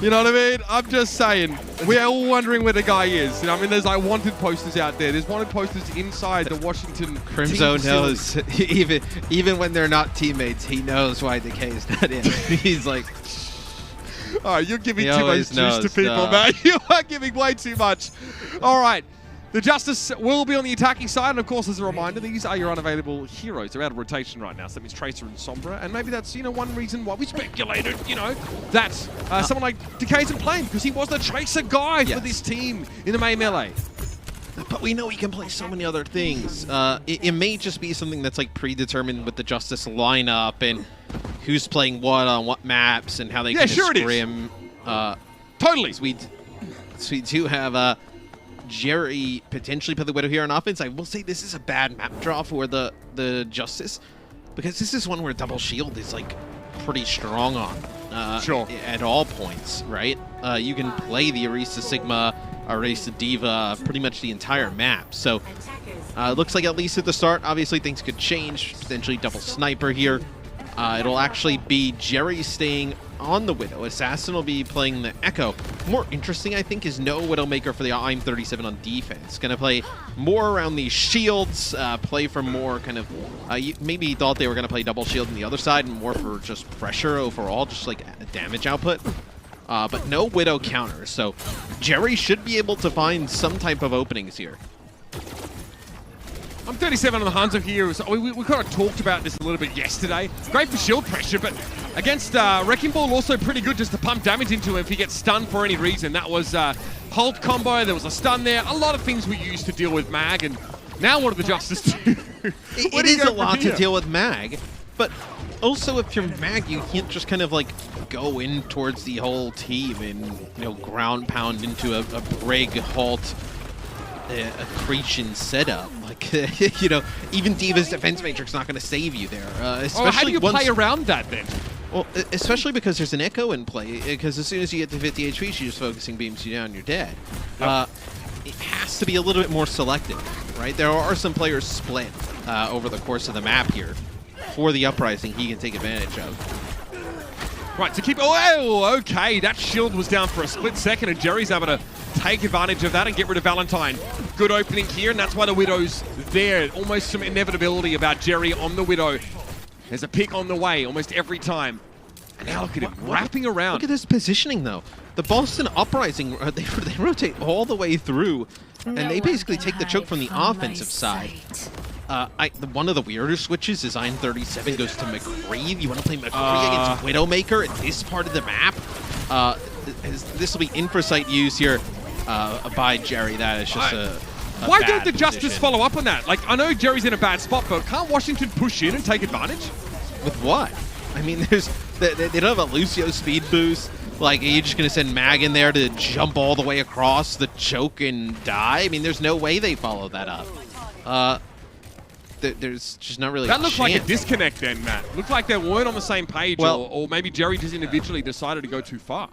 A: You know what I mean? I'm just saying, we're all wondering where the guy is. There's like wanted posters out there. There's wanted posters inside the Washington.
B: Crimson knows, even when they're not teammates, he knows why Decay is not in. He's like,
A: all right, you're giving too much juice to people, man. You are giving way too much. All right. The Justice will be on the attacking side, and of course, as a reminder, these are your unavailable heroes. They're out of rotation right now, so that means Tracer and Sombra, and maybe that's, one reason why we speculated, that someone like Decay isn't playing, because he was the Tracer guy for this team in the May Melee.
B: But we know he can play so many other things. It may just be something that's like predetermined with the Justice lineup and who's playing what on what maps and how they can scrim.
A: Totally.
B: So we do have Jerry potentially play the Widow here on offense. I will say this is a bad map draw for the Justice, because this is one where double shield is like pretty strong on at all points, right? You can play the Orisa Sigma, Orisa Diva pretty much the entire map. So it looks like at least at the start, obviously things could change, potentially double sniper here. It'll actually be Jerry staying on the Widow. Assassin will be playing the Echo. More interesting, I think, is no Widowmaker for the I'm37 on defense. Going to play more around these shields, play for more kind of... maybe thought they were going to play double shield on the other side and more for just pressure overall, just like a damage output. But no Widow counters, so Jerry should be able to find some type of openings here.
A: I'm 37 on the Hangzhou here. So we kind of talked about this a little bit yesterday. Great for shield pressure, but against Wrecking Ball, also pretty good just to pump damage into him if he gets stunned for any reason. That was Halt combo, there was a stun there. A lot of things we used to deal with Mag, and now what do the Justice do?
B: It is a lot to deal with Mag, but also if you're Mag, you can't just kind of like go in towards the whole team and ground pound into a Brig Halt accretion setup. Like, even Diva's defense matrix not going to save you there. Especially
A: how do you play around that then?
B: Well, especially because there's an Echo in play, because as soon as you get to 50 HP, she just focusing beams you down, you're dead. Yep. It has to be a little bit more selective, right? There are some players split over the course of the map here for the Uprising he can take advantage of.
A: Right, to keep... Oh, okay, that shield was down for a split second, and Jerry's able to take advantage of that and get rid of Valentine. Good opening here, and that's why the Widow's there. Almost some inevitability about Jerry on the Widow. There's a pick on the way almost every time. And now look at him wrapping around.
B: Look at this positioning, though. The Boston Uprising, they rotate all the way through, and they basically take the choke from the offensive side. One of the weirder switches is I'm37 goes to McCree. You want to play McCree against Widowmaker at this part of the map? This will be infrasight use here by Jerry. That is just
A: Why don't the Justice
B: position.
A: follow up on that? Like, I know Jerry's in a bad spot, but can't Washington push in and take advantage?
B: With what? I mean, they don't have a Lucio speed boost. Like, are you just going to send Mag in there to jump all the way across the choke and die? I mean, there's no way they follow that up. There's just not really
A: That looked like a
B: chance.
A: disconnect then, Matt. Looked like they weren't on the same page,
B: Well-
A: or maybe Jerry just individually decided to go too far.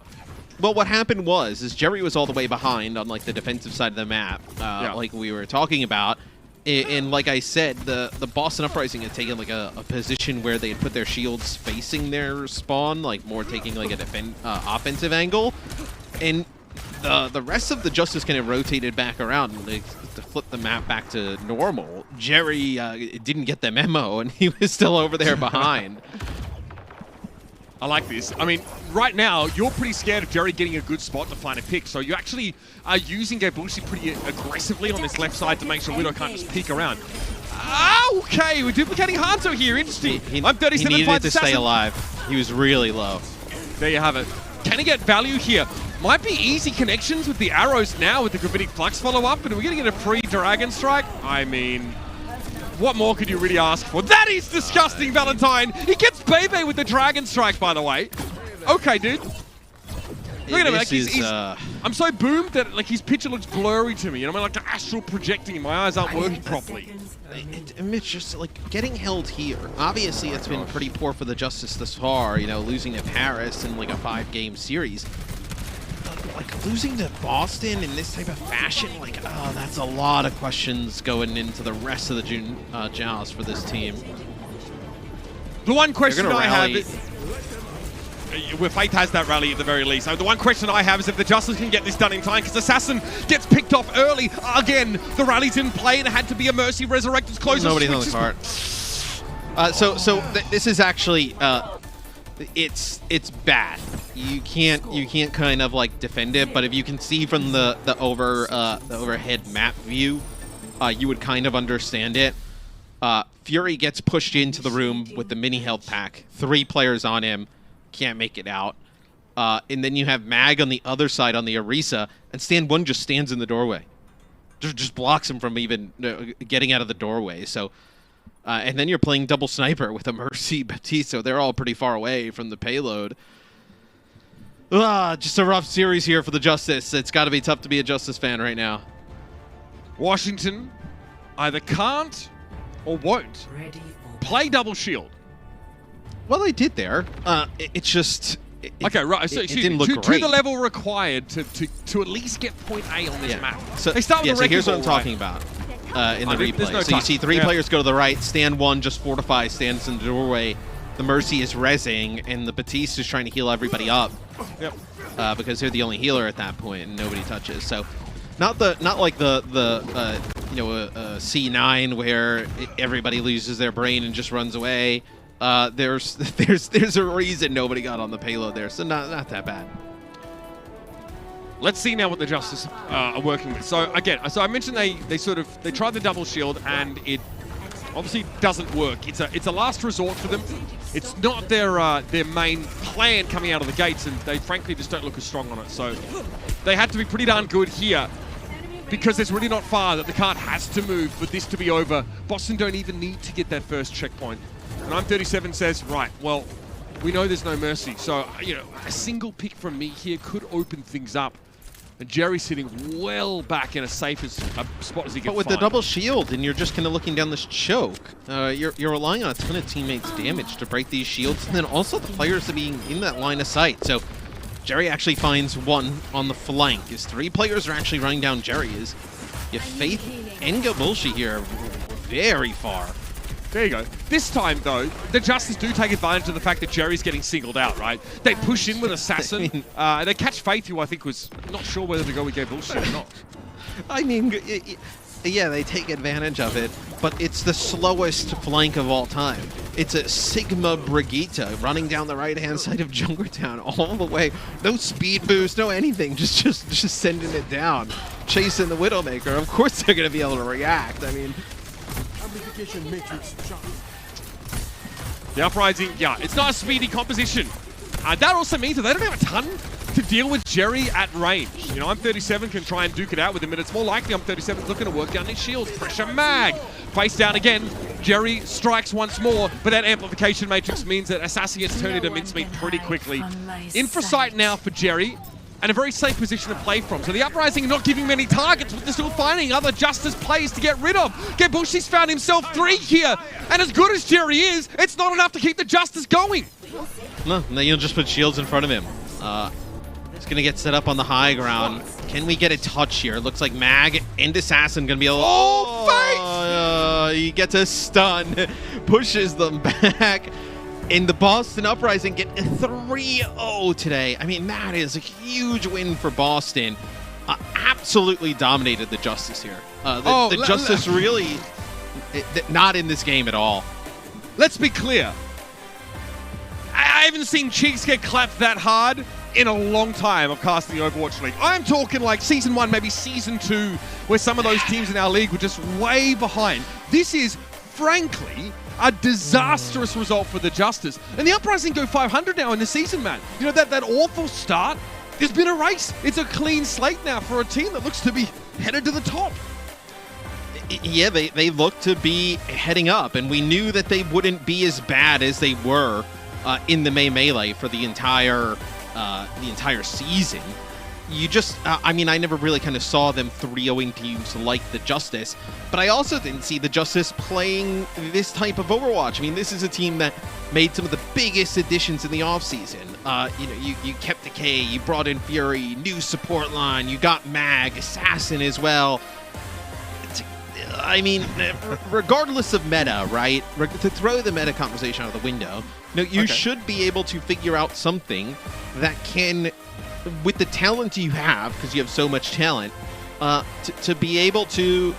B: Well, what happened is Jerry was all the way behind on, like, the defensive side of the map, like we were talking about. And like I said, the Boston Uprising had taken, like, a position where they had put their shields facing their spawn, like, more taking, like, a offensive angle. And the rest of the Justice kind of rotated back around and they flipped the map back to normal. Jerry didn't get the memo, and he was still over there behind.
A: I like this. I mean, right now, you're pretty scared of Jerry getting a good spot to find a pick, so you actually are using Gabushi pretty aggressively on this left side to make sure Widow can't just peek around. Okay, we're duplicating Hangzhou here. Interesting. I'm 37
B: He needed
A: finds
B: to stay
A: Assassin.
B: alive. He was really low.
A: There you have it. Can he get value here? Might be easy connections with the arrows now with the Gravitic Flux follow-up, but are we going to get a free Dragon Strike? I mean, what more could you really ask for? That is disgusting, Valentine! He gets Bebe with the Dragon Strike, by the way. Okay, dude. Look at him, like he's I'm so boomed that like his picture looks blurry to me. You know, I'm like astral projecting. My eyes aren't working properly.
B: It's just like getting held here. Obviously, it's been pretty poor for the Justice thus far. You know, losing to Paris in like a 5-game series. But, like losing to Boston in this type of fashion, like that's a lot of questions going into the rest of the June Joust for this team.
A: The one question I have
B: rally.
A: is, where Faith has that rally at the very least. So the one question I have is if the Justice can get this done in time, because Assassin gets picked off early. Again, the rally's in play and it had to be a Mercy Resurrected's close.
B: Nobody's on the cart. This is actually it's bad. You can't kind of like defend it, but if you can see from the overhead map view, you would kind of understand it. Fury gets pushed into the room with the mini health pack. 3 players on him. Can't make it out. And then you have Mag on the other side on the Orisa, and Stand 1 just stands in the doorway. Just blocks him from even getting out of the doorway. So, and then you're playing double sniper with a Mercy Baptiste, so they're all pretty far away from the payload. Just a rough series here for the Justice. It's got to be tough to be a Justice fan right now.
A: Washington either can't or won't play double shield.
B: Well, they did there. It's just...
A: Okay, right. So
B: it didn't look
A: to
B: great.
A: the level required to at least get point A on this map.
B: So,
A: they start with
B: so here's what I'm
A: Wrecking
B: talking about in the
A: there's
B: replay.
A: no
B: So you
A: touch.
B: see 3 players go to the right, Stand 1 just fortifies, stands in the doorway. The Mercy is rezzing, and the Baptiste is trying to heal everybody up.
A: Yep.
B: Because they're the only healer at that point, and nobody touches. So, not like the C9 where everybody loses their brain and just runs away. There's a reason nobody got on the payload there, so not that bad.
A: Let's see now what the Justice are working with. So again, I mentioned they tried the double shield and it obviously doesn't work. It's a last resort for them. It's not their main plan coming out of the gates, and they frankly just don't look as strong on it. So they had to be pretty darn good here, because it's really not far that the cart has to move for this to be over. Boston don't even need to get that first checkpoint. And I'm 37 says, right, well, we know there's no mercy. So, you know, a single pick from me here could open things up. And Jerry's sitting well back in a safe spot as he can
B: But with
A: find.
B: the double shield, and you're just kind of looking down this choke, you're relying on a ton of teammates' damage to break these shields, and then also the players being in that line of sight. So Jerry actually finds 1 on the flank. His 3 players are actually running down Jerry. You have Faith and Gabushi here very far.
A: There you go. This time, though, the Justice do take advantage of the fact that Jerry's getting singled out, right? They push in with Assassin. They catch Faith, who I think was not sure whether to go with Gabushi or not.
B: I mean, yeah, they take advantage of it, but it's the slowest flank of all time. It's a Sigma Brigitte running down the right-hand side of Junkertown all the way. No speed boost, no anything, just sending it down. Chasing the Widowmaker. Of course they're going to be able to react. I mean...
A: The Uprising, yeah, it's not a speedy composition. That also means that they don't have a ton to deal with Jerry at range. You know, I'm37 can try and duke it out with him, but it's more likely I'm37's looking to work down his shields. Pressure mag. Face down again. Jerry strikes once more, but that amplification matrix means that Assassin gets turned into mincemeat pretty quickly. Infrasight now for Jerry, and a very safe position to play from. So the Uprising not giving many targets, but they're still finding other Justice plays to get rid of. Gebushi's found himself 3 here, and as good as Jerry is, it's not enough to keep the Justice going.
B: No, and then you'll just put shields in front of him. He's going to get set up on the high ground. Can we get a touch here? Looks like Mag and Assassin going to be able to... he gets a stun, pushes them back. And the Boston Uprising get a 3-0 today. I mean, that is a huge win for Boston. Absolutely dominated the Justice here. The Justice really not in this game at all.
A: Let's be clear. I haven't seen cheeks get clapped that hard in a long time of casting the Overwatch League. I'm talking like Season 1, maybe Season 2, where some of those teams in our league were just way behind. This is, frankly, a disastrous result for the Justice. And the Uprising go 500 now in the season, man. You know, that awful start, there's been a race. It's a clean slate now for a team that looks to be headed to the top.
B: Yeah, they look to be heading up, and we knew that they wouldn't be as bad as they were in the May Melee for the entire season. You just, I mean, I never really kind of saw them 3-0ing teams like the Justice, but I also didn't see the Justice playing this type of Overwatch. I mean, this is a team that made some of the biggest additions in the offseason. You know, you kept Decay, you brought in Fury, new support line, you got Mag, Assassin as well. I mean, regardless of meta, right? To throw the meta conversation out of the window, you should be able to figure out something that can, with the talent you have, because you have so much talent, to be able to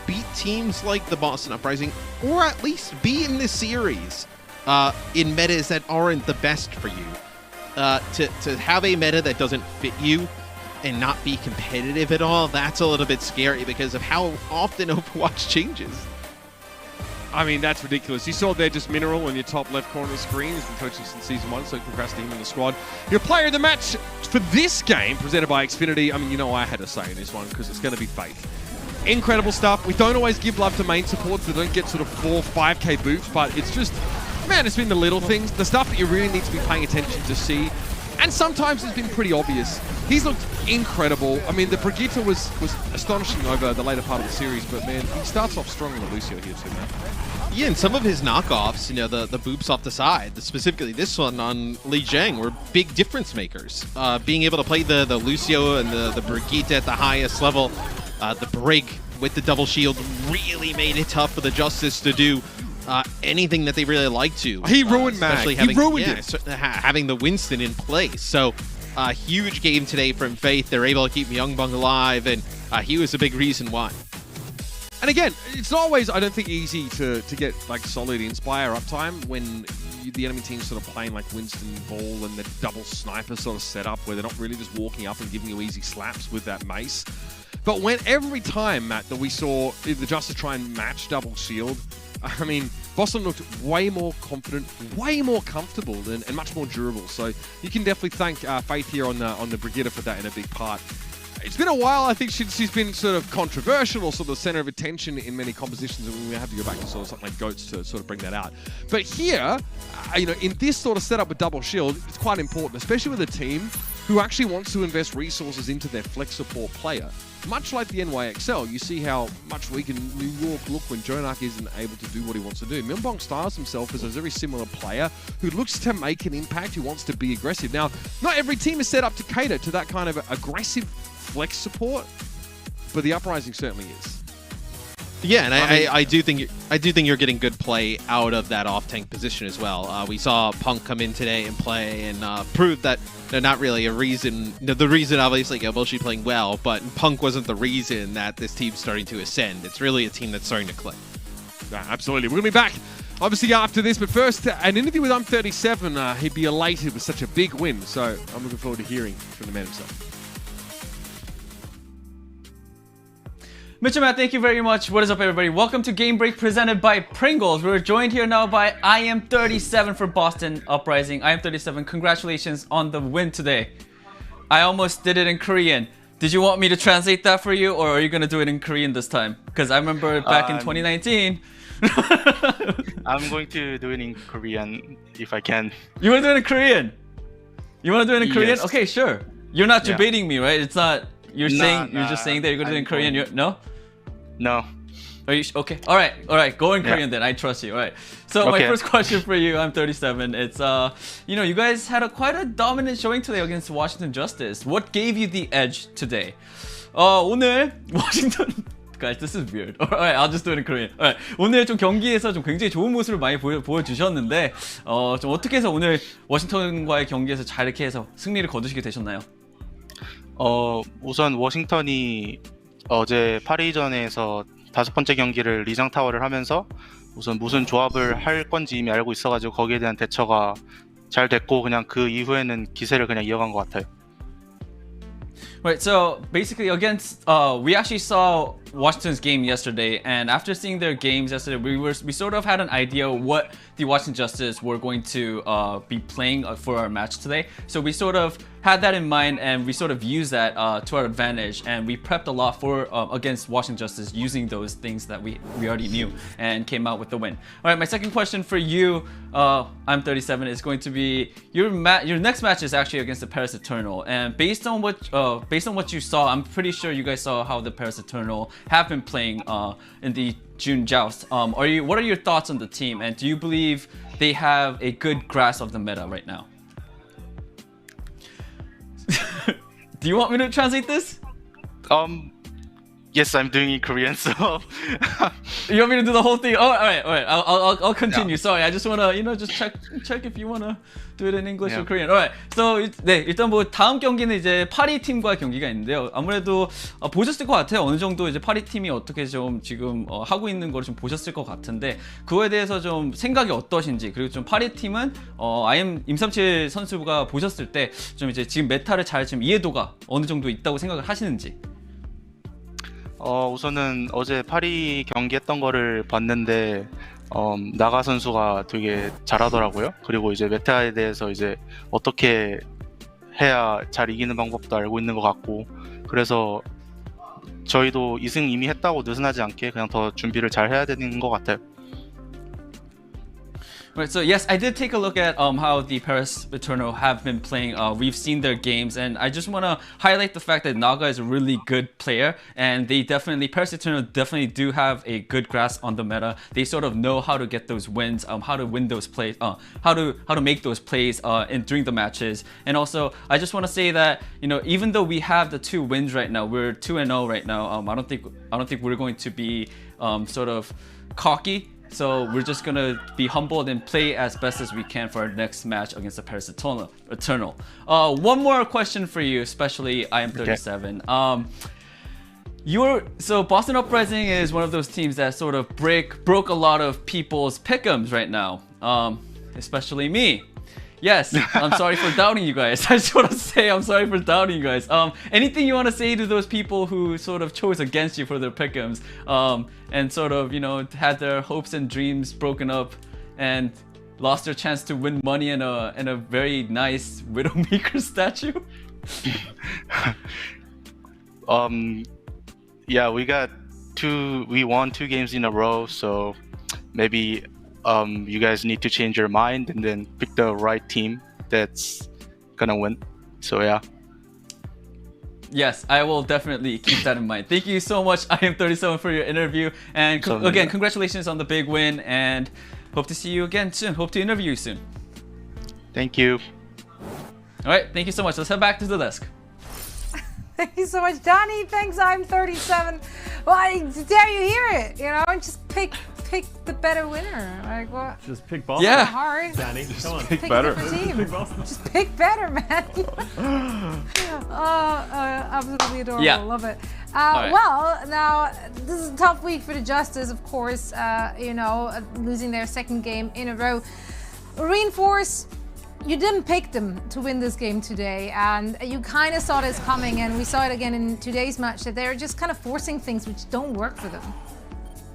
B: beat teams like the Boston Uprising, or at least be in this series in metas that aren't the best for you. To have a meta that doesn't fit you and not be competitive at all, that's a little bit scary because of how often Overwatch changes.
A: I mean, that's ridiculous. You saw there just Mineral in your top left corner of the screen. He's been coaching since Season 1, so congrats to him and the squad. Your player of the match for this game, presented by Xfinity. I mean, you know I had to say in this one because it's going to be Faith. Incredible stuff. We don't always give love to main supports that don't get sort of 4, 5k boots, but it's just, man, it's been the little things, the stuff that you really need to be paying attention to see. And sometimes it's been pretty obvious. He's looked incredible. I mean, the Brigitte was astonishing over the later part of the series, but man, he starts off strong on the Lucio here too, man.
B: Yeah, and some of his knockoffs, you know, the boops off the side, specifically this one on Li Jiang, were big difference makers. Being able to play the Lucio and the Brigitte at the highest level, the Brig with the double shield really made it tough for the Justice to do anything that they really like to.
A: He ruined Mag. He ruined it.
B: Having the Winston in place. So, huge game today from Faith. They're able to keep Myungbong alive, and he was a big reason why.
A: And again, it's not always, I don't think, easy to get like solid Inspire uptime when the enemy team's sort of playing like Winston Ball and the double sniper sort of setup where they're not really just walking up and giving you easy slaps with that mace. But when every time, Matt, that we saw the Justice try and match double shield, I mean, Boston looked way more confident, way more comfortable, and much more durable. So you can definitely thank Faith here on the Brigitte for that in a big part. It's been a while. I think she's been sort of controversial or sort of the center of attention in many compositions, and we have to go back to sort of something like Goats to sort of bring that out. But here, you know, in this sort of setup with double shield, it's quite important, especially with a team who actually wants to invest resources into their flex support player. Much like the NYXL, you see how much weaker New York look when Jonak isn't able to do what he wants to do. Myungbong styles himself as a very similar player who looks to make an impact, who wants to be aggressive. Now, not every team is set up to cater to that kind of aggressive flex support, but the Uprising certainly is.
B: Yeah, and I do think you're getting good play out of that off-tank position as well. We saw Punk come in today and play and prove that they're not really a reason. The reason, obviously, Gebuschi playing well, but Punk wasn't the reason that this team's starting to ascend. It's really a team that's starting to click.
A: Yeah, absolutely. We're going to be back, obviously, after this. But first, an interview with I'm37. He'd be elated with such a big win. So I'm looking forward to hearing from the man himself.
D: Mitch and Matt, thank you very much. What is up, everybody? Welcome to Game Break presented by Pringles. We're joined here now by IM37 for Boston Uprising. IM37, congratulations on the win today. I almost did it in Korean. Did you want me to translate that for you, or are you gonna do it in Korean this time? Because I remember back in 2019.
E: I'm going to do it in Korean if I can.
D: You wanna do it in Korean? You wanna do it in Korean?
E: Yes.
D: Okay, sure. You're not
E: Yeah.
D: debating me, right? It's not. You're saying you're
E: nah,
D: just saying that you're gonna do it in Korean. No?
E: No.
D: Are you okay? All right. Go in
E: Yeah.
D: Korean then. I trust you. All right. So my
E: Okay.
D: first question for you, I'm 37. It's you guys had quite a dominant showing today against Washington Justice. What gave you the edge today? 오늘 Washington. Guys, this is weird. Alright, I'll just do it in Korean. Alright, 오늘 좀 경기에서 좀 굉장히 좋은 모습을 많이 보여주셨는데 좀 어떻게 해서 오늘 워싱턴과의 경기에서 잘 이렇게 해서 승리를 거두시게 되셨나요?
E: 우선 워싱턴이 어제 파리전에서 5번째 경기를 리장 타워를 하면서 우선 무슨 조합을 할 건지 이미 알고 있어가지고 거기에 대한 대처가 잘 됐고 그냥 그 이후에는 기세를 그냥 이어간 것 같아요.
D: Right, so basically against we actually saw Washington's game yesterday, and after seeing their games yesterday, we sort of had an idea what the Washington Justice were going to be playing for our match today. So we sort of had that in mind, and we sort of used that to our advantage, and we prepped a lot for against Washington Justice using those things that we already knew, and came out with the win. All right, my second question for you, I'm 37, is going to be your next match is actually against the Paris Eternal, and based on what you saw, I'm pretty sure you guys saw how the Paris Eternal have been playing in the June Joust. What are your thoughts on the team, and do you believe they have a good grasp of the meta right now? Do you want me to translate this?
E: Yes, I'm doing it in Korean, so
D: You want me to do the whole thing? Oh, all right. I'll continue.
E: Yeah.
D: Sorry, I just wanna just check if you wanna do it in English or
E: Yeah.
D: Korean. Alright. So 네, 일단 뭐 다음 경기는 이제 파리 팀과 경기가 있는데요. 아무래도 보셨을 것 같아요. 어느 정도 이제 파리 팀이 어떻게 좀 지금 하고 있는 걸 좀 보셨을 것 같은데 그거에 대해서 좀 생각이 어떠신지, 그리고 좀 파리 팀은 임삼칠 선수가 보셨을 때 좀 이제 지금 메타를 잘 지금 이해도가 어느 정도 있다고 생각을 하시는지.
E: 우선은 어제 파리 경기했던 거를 봤는데 나가 선수가 되게 잘하더라고요. 그리고 이제 메타에 대해서 이제 어떻게 해야 잘 이기는 방법도 알고 있는 것 같고, 그래서 저희도 2승 이미 했다고 느슨하지 않게 그냥 더 준비를 잘 해야 되는 것 같아요.
D: Right, so yes, I did take a look at how the Paris Eternal have been playing. We've seen their games, and I just want to highlight the fact that Naga is a really good player, and Paris Eternal definitely do have a good grasp on the meta. They sort of know how to get those wins, how to win those plays, how to make those plays during the matches. And also, I just want to say that even though we have the 2 wins right now, we're 2-0 right now. I don't think we're going to be sort of cocky. So we're just gonna be humbled and play as best as we can for our next match against the Paris Eternal. One more question for you, especially I am 37. So Boston Uprising is one of those teams that sort of broke a lot of people's pick'ems right now, especially me. Yes, I'm sorry for doubting you guys. I just want to say I'm sorry for doubting you guys. Anything you want to say to those people who sort of chose against you for their pick'ems, and sort of had their hopes and dreams broken up and lost their chance to win money in a very nice Widowmaker statue?
E: Yeah, we won 2 games in a row, so maybe you guys need to change your mind and then pick the right team that's gonna win. So yeah.
D: Yes, I will definitely keep that in mind. Thank you so much, I am 37, for your interview, and again, congratulations on the big win, and hope to see you again soon. Hope to interview you soon.
E: Thank you.
D: All right, thank you so much. Let's head back to the desk.
F: Thank you so much, Donnie. Thanks, I'm 37. Well, dare you hear it? Just pick the better winner. Like what?
G: Just pick Boston.
D: Yeah.
F: Hard.
G: Danny, come on.
F: Pick a different team. Just pick better, man. Absolutely adorable.
D: Yeah.
F: Love it.
D: right.
F: Well, now this is a tough week for the Justice, of course. Losing their 2nd game in a row. Reinforce. You didn't pick them to win this game today, and you kind of saw this coming, and we saw it again in today's match, that they're just kind of forcing things which don't work for them.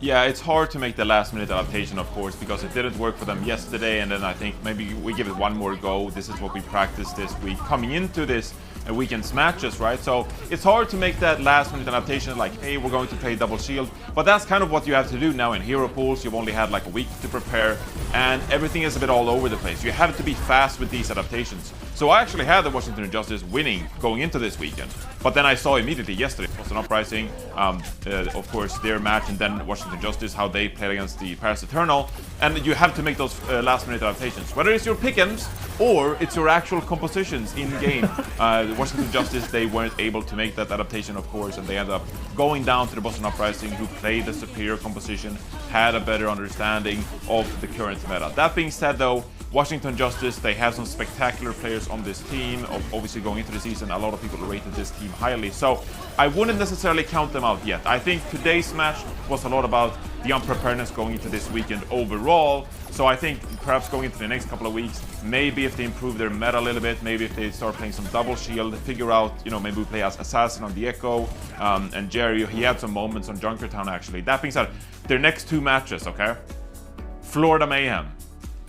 G: Yeah, it's hard to make the last-minute adaptation, of course, because it didn't work for them yesterday, and then I think maybe we give it one more go. This is what we practiced this week coming into this weekend's matches, right? So it's hard to make that last-minute adaptation like, hey, we're going to play double shield, but that's kind of what you have to do now in hero pools. You've only had like a week to prepare, and everything is a bit all over the place. You have to be fast with these adaptations. So I actually had the Washington Justice winning going into this weekend, but then I saw immediately yesterday it was an Uprising, of course, their match, and then Washington Justice, how they played against the Paris Eternal, and you have to make those last-minute adaptations, whether it's your pick'ems or it's your actual compositions in game. Washington Justice, they weren't able to make that adaptation, of course, and they ended up going down to the Boston Uprising, who played the superior composition, had a better understanding of the current meta. That being said, though, Washington Justice, they have some spectacular players on this team. Obviously, going into the season, a lot of people rated this team highly, so I wouldn't necessarily count them out yet. I think today's match was a lot about the unpreparedness going into this weekend overall. So I think perhaps going into the next couple of weeks, maybe if they improve their meta a little bit, maybe if they start playing some double shield, figure out, you know, maybe we play as Assassin on the Echo, and Jerry, he had some moments on Junkertown actually. That being said, their next two matches, okay? Florida Mayhem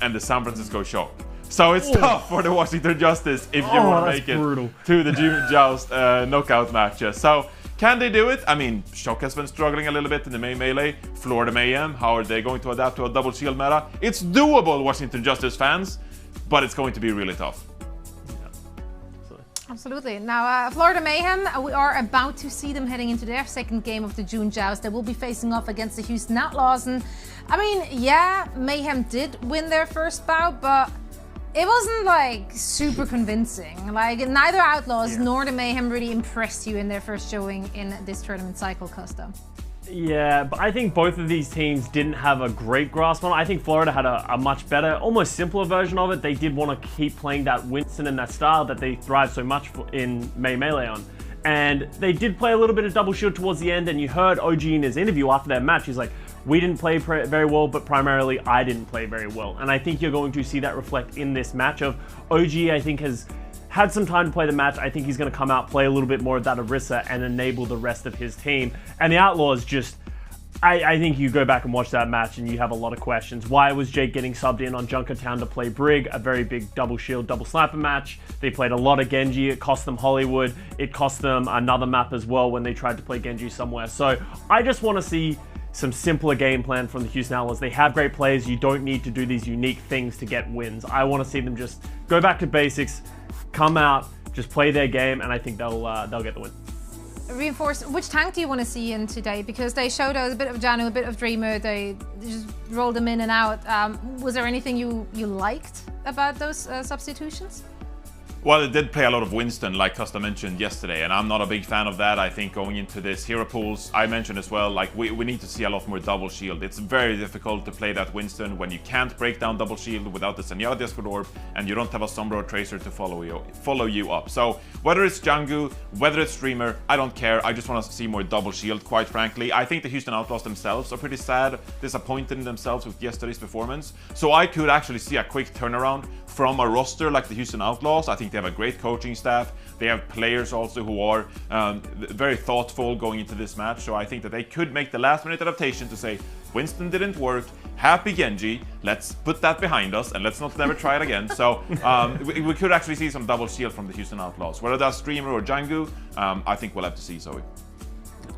G: and the San Francisco Shock. So it's tough for the Washington Justice if you want to make it to the June Joust knockout matches. So can they do it? I mean, Shock has been struggling a little bit in the main melee. Florida Mayhem, how are they going to adapt to a double shield meta? It's doable, Washington Justice fans, but it's going to be really tough.
F: Absolutely. Now, Florida Mayhem, we are about to see them heading into their second game of the June Joust. They will be facing off against the Houston Outlaws. And I mean, yeah, Mayhem did win their first bout, but it wasn't like super convincing. Like neither Outlaws nor the Mayhem really impressed you in their first showing in this tournament cycle, Costa.
H: Yeah, but I think both of these teams didn't have a great grasp on it. I think Florida had a much better, almost simpler version of it. They did want to keep playing that Winston and that style that they thrive so much in Melee on. And they did play a little bit of double shield towards the end, and you heard OG in his interview after that match, he's like, we didn't play very well, but primarily I didn't play very well. And I think you're going to see that reflect in this match of OG, I think, has had some time to play the match. I think he's going to come out, play a little bit more of that Orisa, and enable the rest of his team. And the Outlaws just, I think you go back and watch that match and you have a lot of questions. Why was Jake getting subbed in on Junkertown to play Brig, a very big double shield, double sniper match? They played a lot of Genji. It cost them Hollywood. It cost them another map as well when they tried to play Genji somewhere. So I just want to see some simpler game plan from the Houston Outlaws. They have great players. You don't need to do these unique things to get wins. I want to see them just go back to basics, come out, just play their game, and I think they'll get the win.
F: Reinforce, which tank do you want to see in today? Because they showed us a bit of Janu, a bit of Dreamer. They just rolled them in and out. Was there anything you liked about those substitutions?
G: Well, it did play a lot of Winston, like Costa mentioned yesterday, and I'm not a big fan of that. I think going into this hero pools, I mentioned as well, like we need to see a lot more double shield. It's very difficult to play that Winston when you can't break down double shield without the Zenyatta Discord Orb, and you don't have a Sombra or Tracer to follow you up. So whether it's Jangu, whether it's Streamer, I don't care. I just want to see more double shield, quite frankly. I think the Houston Outlaws themselves are pretty sad, disappointed in themselves with yesterday's performance. So I could actually see a quick turnaround from a roster like the Houston Outlaws. I think they have a great coaching staff. They have players also who are very thoughtful going into this match. So I think that they could make the last minute adaptation to say, Winston didn't work, happy Genji, let's put that behind us and let's not never try it again. So we could actually see some double shield from the Houston Outlaws. Whether that's Streamer or Jangu, I think we'll have to see, Zoe.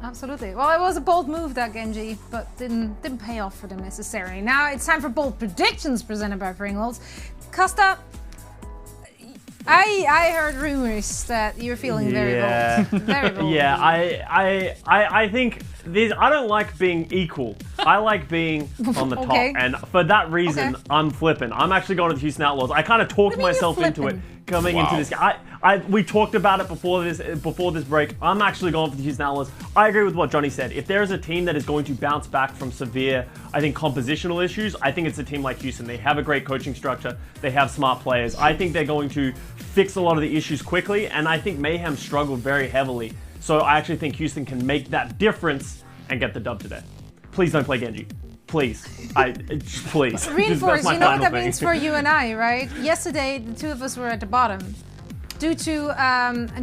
F: Absolutely. Well, it was a bold move, that Genji, but didn't pay off for them necessarily. Now it's time for bold predictions presented by Pringles. Costa, I heard rumors that you're feeling very bold. Very bold.
H: Yeah, I think this, I don't like being equal. I like being on the top. And for that reason, I'm flipping. I'm actually going to the Houston Outlaws. I kind of talked myself into it coming into this. We talked about it before this break. I'm actually going for the Houston Outlaws. I agree with what Johnny said. If there is a team that is going to bounce back from severe, I think, compositional issues, I think it's a team like Houston. They have a great coaching structure. They have smart players. I think they're going to fix a lot of the issues quickly, and I think Mayhem struggled very heavily. So I actually think Houston can make that difference and get the dub today. Please don't play Genji. Please. Please.
F: Reinforce, you know what that means for you and I, right? Yesterday, the two of us were at the bottom due to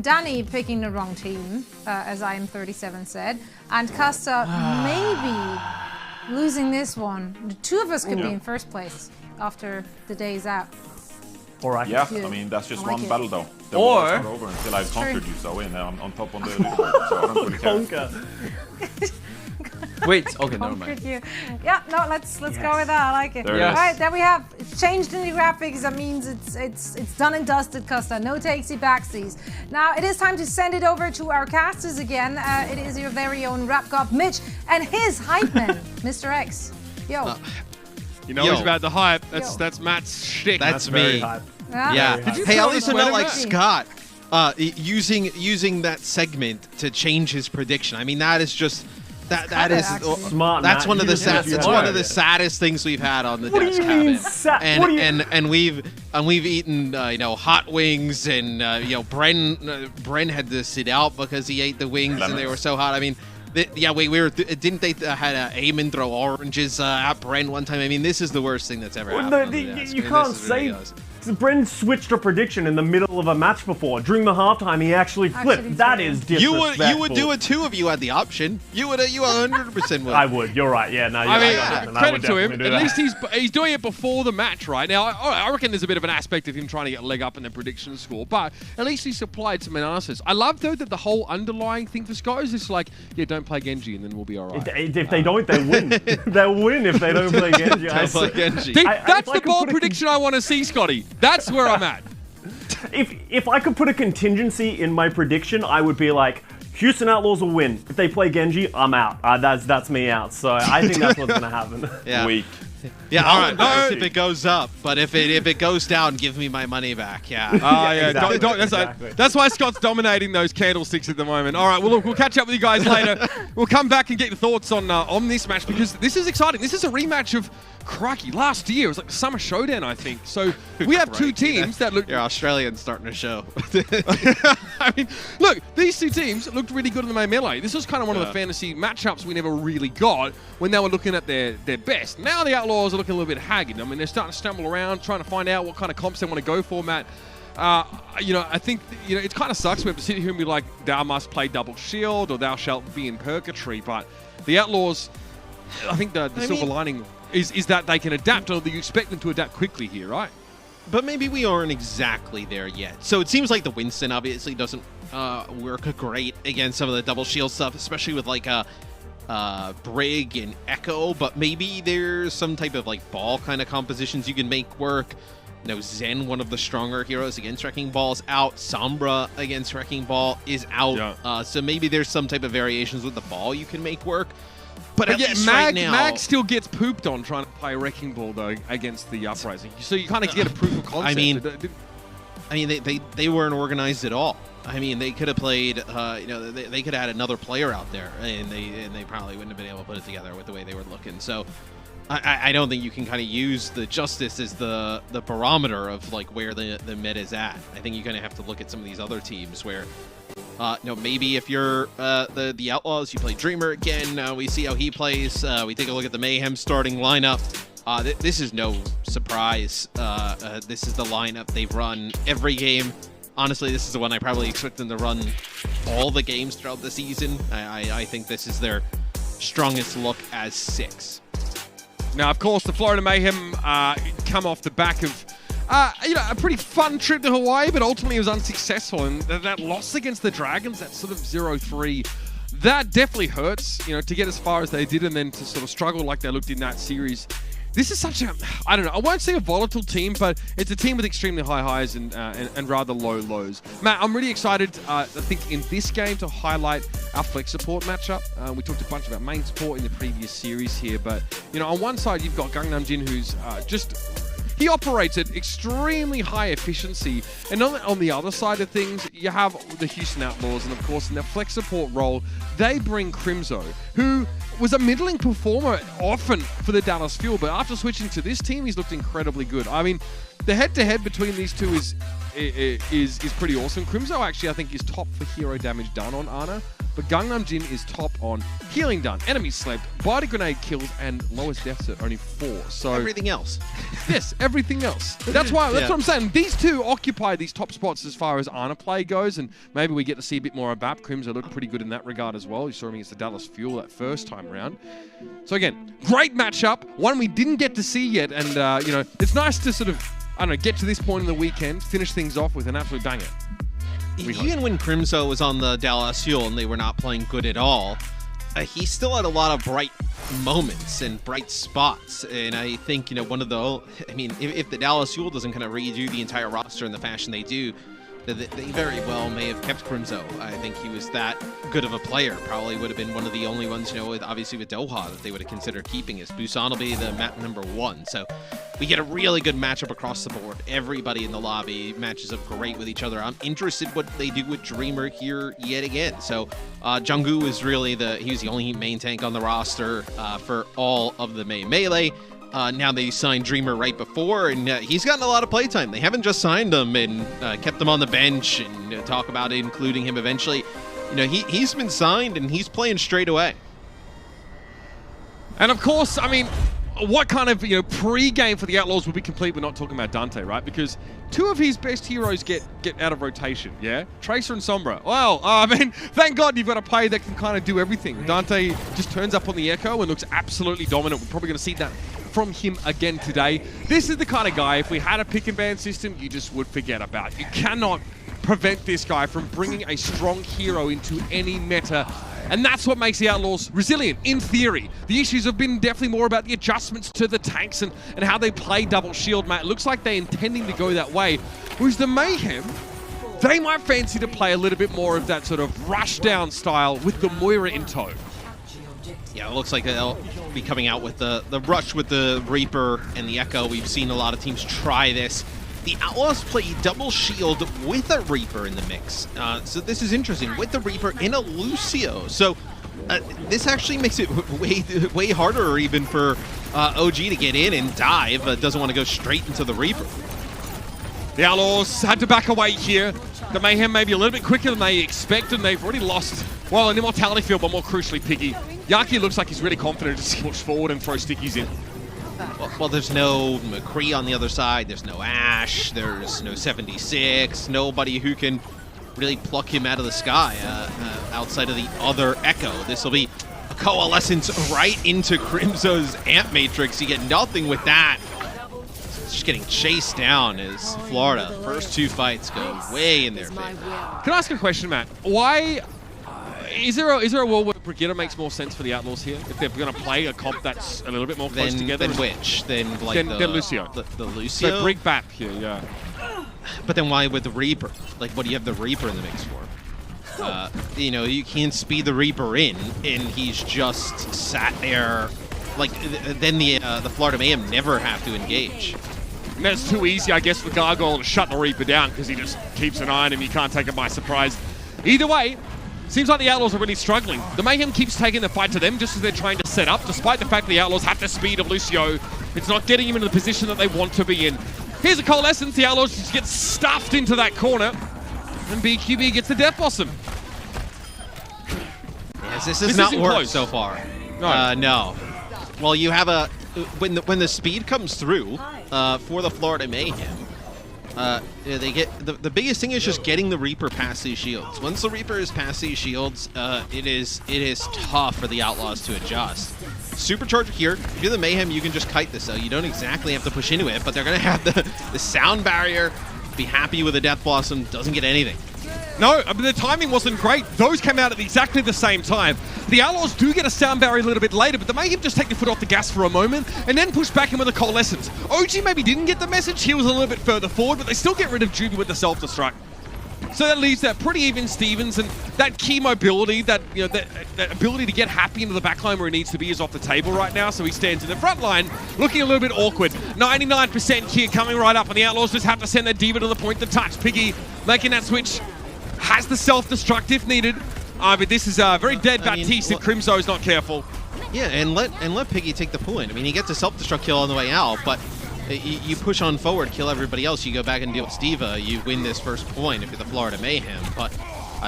F: Danny picking the wrong team, as IM37 said, and Costa maybe losing this one, the two of us could be in first place after the day's out.
H: All right.
G: Yeah,
F: Yeah.
G: I mean, that's just
F: I like
G: one
F: it.
G: battle though. The
D: Or-
G: war is not over until I've conquered you, so I'm on top on the leaderboard, so I don't really care.
H: Conquer.
D: Wait, okay, never
F: Conquered
D: mind.
F: you. Yeah, no, let's go with that. I like it.
G: There
D: it
F: All
D: is.
F: right, there we have changed in the graphics. That means it's done and dusted, Costa. No takesy backsies. Now it is time to send it over to our casters again. It is your very own rap god Mitch and his hype man, Mr. X. Yo.
A: You know
B: Yo.
A: he's about the hype.
F: Yo.
A: That's Matt's shtick.
B: That's
H: Very
B: me.
H: hype.
B: Yeah.
H: Did you
B: Hey,
A: throw
B: at
A: the
B: least I'm
A: sweater
B: not like
A: back?
B: Scott, using that segment to change his prediction. I mean, that is just that is
F: actually.
H: Smart,
B: that's
H: Matt.
B: one of
H: You
B: the
H: did what you
B: that's
H: had
B: one
H: to
B: of the
H: do.
B: saddest things we've had on the
H: What do
B: desk
H: you mean
B: cabin.
H: sad?
B: And
H: What do you-
B: and we've eaten hot wings and Bren had to sit out because he ate the wings and they
G: Lemons.
B: were so hot. I mean. Didn't they had Eamon throw oranges at Bren one time? I mean, this is the worst thing that's ever
H: Well,
B: happened.
H: no,
B: on the desk.
H: you
B: I mean,
H: can't
B: this is
H: say.
B: ridiculous.
H: Bren switched a prediction in the middle of a match before. During the halftime, he actually flipped.
F: Actually
H: That
F: did.
H: is disrespectful.
B: You would do it too if you had the option. You 100% would.
H: I would. You're right. Yeah, no. You're
A: I mean,
H: right. I would
A: credit to him.
H: definitely do
A: At
H: that.
A: least he's doing it before the match, right? Now, I reckon there's a bit of an aspect of him trying to get a leg up in the prediction score, but at least he's supplied some analysis. I love, though, that the whole underlying thing for Scott is just like, yeah, don't play Genji and then we'll be all right.
H: If they don't, they win. They'll win if they don't play Genji. I
B: Don't play
H: say-
B: Genji.
A: See,
H: I-
A: that's
H: if I
A: the
H: could
A: bold
H: put a
A: prediction I want to see, Scotty. That's where I'm at.
H: If I could put a contingency in my prediction, I would be like, Houston Outlaws will win. If they play Genji, I'm out. That's me out. So I think that's what's gonna happen.
B: Yeah.
G: Weak.
B: Yeah, all right.
A: no.
B: If it goes up, but if it goes down, give me my money back. Yeah.
A: Oh, yeah.
H: exactly,
A: That's, that's why Scott's dominating those candlesticks at the moment. All right, well, look, we'll catch up with you guys later. We'll come back and get your thoughts on this match because this is exciting. This is a rematch of, crikey, last year. It was like the Summer Showdown, I think. So we have two teams that look...
B: You're Australian starting a show.
A: I mean, look, these two teams looked really good in the main melee. This was kind of one of the fantasy matchups we never really got when they were looking at their best. Now the Outlaws are looking a little bit haggard. I mean, they're starting to stumble around, trying to find out what kind of comps they want to go for, Matt. I think, it kind of sucks. We have to sit here and be like, thou must play double shield or thou shalt be in purgatory. But the Outlaws, I think the silver lining is that they can adapt, or you expect them to adapt quickly here, right?
B: But maybe we aren't exactly there yet. So it seems like the Winston obviously doesn't work great against some of the double shield stuff, especially with like Brig and Echo. But maybe there's some type of like ball kind of compositions you can make work. Zen, one of the stronger heroes against Wrecking Ball, is out. Sombra against Wrecking Ball is out.
A: Yeah.
B: So maybe there's some type of variations with the ball you can make work. But at
A: yeah,
B: least right now,
A: Mag still gets pooped on trying to play Wrecking Ball though against the Uprising. So you kind of get a proof of concept.
B: I mean, they weren't organized at all. I mean, they could have played. They could have had another player out there, and they probably wouldn't have been able to put it together with the way they were looking. So, I don't think you can kind of use the Justice as the barometer of like where the meta is at. I think you're gonna have to look at some of these other teams where. Maybe if you're the Outlaws, you play Dreamer again. We see how he plays. We take a look at the Mayhem starting lineup. This is no surprise. This is the lineup they've run every game. Honestly, this is the one I probably expect them to run all the games throughout the season. I think this is their strongest look as 6.
A: Now, of course, the Florida Mayhem come off the back of a pretty fun trip to Hawaii, but ultimately it was unsuccessful. And that loss against the Dragons, that sort of 0-3, that definitely hurts, to get as far as they did and then to sort of struggle like they looked in that series. This is such a, I don't know, I won't say a volatile team, but it's a team with extremely high highs and rather low lows. Matt, I'm really excited, I think, in this game to highlight our flex support matchup. We talked a bunch about main support in the previous series here, but, on one side you've got Gangnam Jin, who's he operates at extremely high efficiency. And on the other side of things, you have the Houston Outlaws. And of course, in their flex support role, they bring Crimzo, who was a middling performer often for the Dallas Fuel. But after switching to this team, he's looked incredibly good. I mean, the head-to-head between these two is pretty awesome. Crimzo actually, I think, is top for hero damage done on Ana. but Gangnam Jin is top on healing done, enemies slept, body grenade kills, and lowest deaths at only 4. So
B: Everything else.
A: yes, everything else. That's what I'm saying. These two occupy these top spots as far as Ana play goes, and maybe we get to see a bit more of BAP. Crimson looked pretty good in that regard as well. You saw him against the Dallas Fuel that first time around. So again, great matchup, one we didn't get to see yet, and you know, it's nice to sort of, I don't know, get to this point in the weekend, finish things off with an absolute banger.
B: Even when Crimson was on the Dallas Fuel and they were not playing good at all, he still had a lot of bright moments and bright spots. And I think, you know, one of the, I mean, if the Dallas Fuel doesn't kind of redo the entire roster in the fashion they do, they very well may have kept Crimson. I think he was that good of a player. Probably would have been one of the only ones, you know, obviously with Doha that they would have considered keeping. As Busan will be the map number 1. So we get a really good matchup across the board. Everybody in the lobby matches up great with each other. I'm interested what they do with Dreamer here yet again. So Junggu is really he's the only main tank on the roster for all of the melee. Now they signed Dreamer right before, and he's gotten a lot of playtime. They haven't just signed him and kept him on the bench and talk about including him eventually. You know, he's been signed and he's playing straight away.
A: And of course, I mean, what kind of, you know, pre-game for the Outlaws would be complete? We're not talking about Dante, right? Because 2 of his best heroes get out of rotation, yeah? Tracer and Sombra. Well, I mean, thank God you've got a player that can kind of do everything. Dante just turns up on the Echo and looks absolutely dominant. We're probably going to see that from him again today. This is the kind of guy, if we had a pick and ban system, you just would forget about. You cannot prevent this guy from bringing a strong hero into any meta. And that's what makes the Outlaws resilient, in theory. The issues have been definitely more about the adjustments to the tanks and how they play double shield, mate. It looks like they're intending to go that way. Whereas the Mayhem, they might fancy to play a little bit more of that sort of rush down style with the Moira in tow.
B: Yeah, it looks like they'll be coming out with the rush with the Reaper and the Echo. We've seen a lot of teams try this. The Outlaws play double shield with a Reaper in the mix. So this is interesting, with the Reaper in a Lucio. So this actually makes it way harder even for OG to get in and dive. Doesn't want to go straight into the Reaper.
A: The Outlaws had to back away here. The Mayhem maybe a little bit quicker than they expected, and they've already lost, well, an Immortality field, but more crucially, Piggy. Yaki looks like he's really confident to push forward and throw stickies in.
B: Well, there's no McCree on the other side, there's no Ash, there's no 76, nobody who can really pluck him out of the sky outside of the other Echo. This will be a coalescence right into Crimso's Amp Matrix. You get nothing with that. It's just getting chased down as Florida. First 2 fights go way in their favor.
A: Can I ask a question, Matt? Why... Is there a world where Brigitte makes more sense for the Outlaws here? If they're going to play a comp that's a little bit more close together?
B: Then which? Then
A: Lucio.
B: The Lucio?
A: So bring BAP here, yeah.
B: But then why with the Reaper? Like, what do you have the Reaper in the mix for? You know, you can't speed the Reaper in, and he's just sat there. Like, then the Florida Mayhem never have to engage.
A: And that's too easy, I guess, for Gargoyle to shut the Reaper down because he just keeps an eye on him. You can't take him by surprise. Either way, seems like the Outlaws are really struggling. The Mayhem keeps taking the fight to them just as they're trying to set up, despite the fact the Outlaws have the speed of Lucio. It's not getting him into the position that they want to be in. Here's a Coalescence. The Outlaws just get stuffed into that corner, and BQB gets the Death Blossom.
B: Yes, this has not worked so far. No. Well, you have a... When the speed comes through for the Florida Mayhem, they get the biggest thing is just getting the Reaper past these shields. Once the Reaper is past these shields, it is tough for the Outlaws to adjust. Supercharger here. If you're the Mayhem, you can just kite this though. You don't exactly have to push into it, but they're gonna have the sound barrier. Be happy with the Death Blossom. Doesn't get anything.
A: No, I mean, the timing wasn't great. Those came out at exactly the same time. The Outlaws do get a sound barrier a little bit later, but the Mayhem just take the foot off the gas for a moment and then push back in with a Coalescence. OG maybe didn't get the message. He was a little bit further forward, but they still get rid of Juby with the self-destruct. So that leaves that pretty even Stevens, and that key mobility, that that ability to get happy into the backline where he needs to be is off the table right now. So he stands in the front line, looking a little bit awkward. 99% here coming right up, and the Outlaws just have to send their Diva to the point to touch. Piggy making that switch. Has the self-destruct if needed. But this is very dead Baptiste if Crimso's not careful.
B: Yeah, and let Piggy take the point. I mean, he gets a self-destruct kill on the way out, but you push on forward, kill everybody else, you go back and deal with Steva, you win this first point if you're the Florida Mayhem. But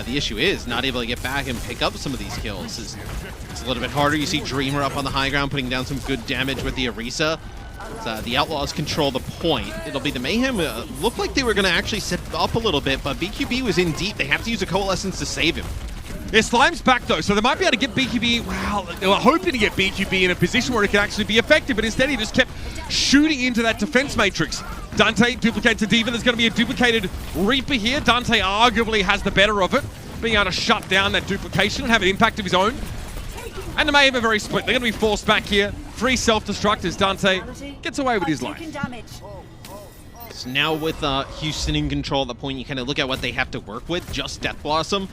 B: The issue is not able to get back and pick up some of these kills. It's a little bit harder. You see Dreamer up on the high ground, putting down some good damage with the Orisa. The Outlaws control the point. It'll be the Mayhem. Looked like they were going to actually set up a little bit, but BQB was in deep. They have to use a Coalescence to save him.
A: Yeah, Slime's back though, so they might be able to get BQB. Wow, they were hoping to get BQB in a position where it could actually be effective, but instead he just kept shooting into that defense matrix. Dante duplicates a Diva. There's going to be a duplicated Reaper here. Dante arguably has the better of it, being able to shut down that duplication and have an impact of his own. And the Mayhem are very split. They're going to be forced back here. 3 self-destruct as Dante gets away with his life.
B: So now with Houston in control at the point, you kind of look at what they have to work with. Just Death Blossom.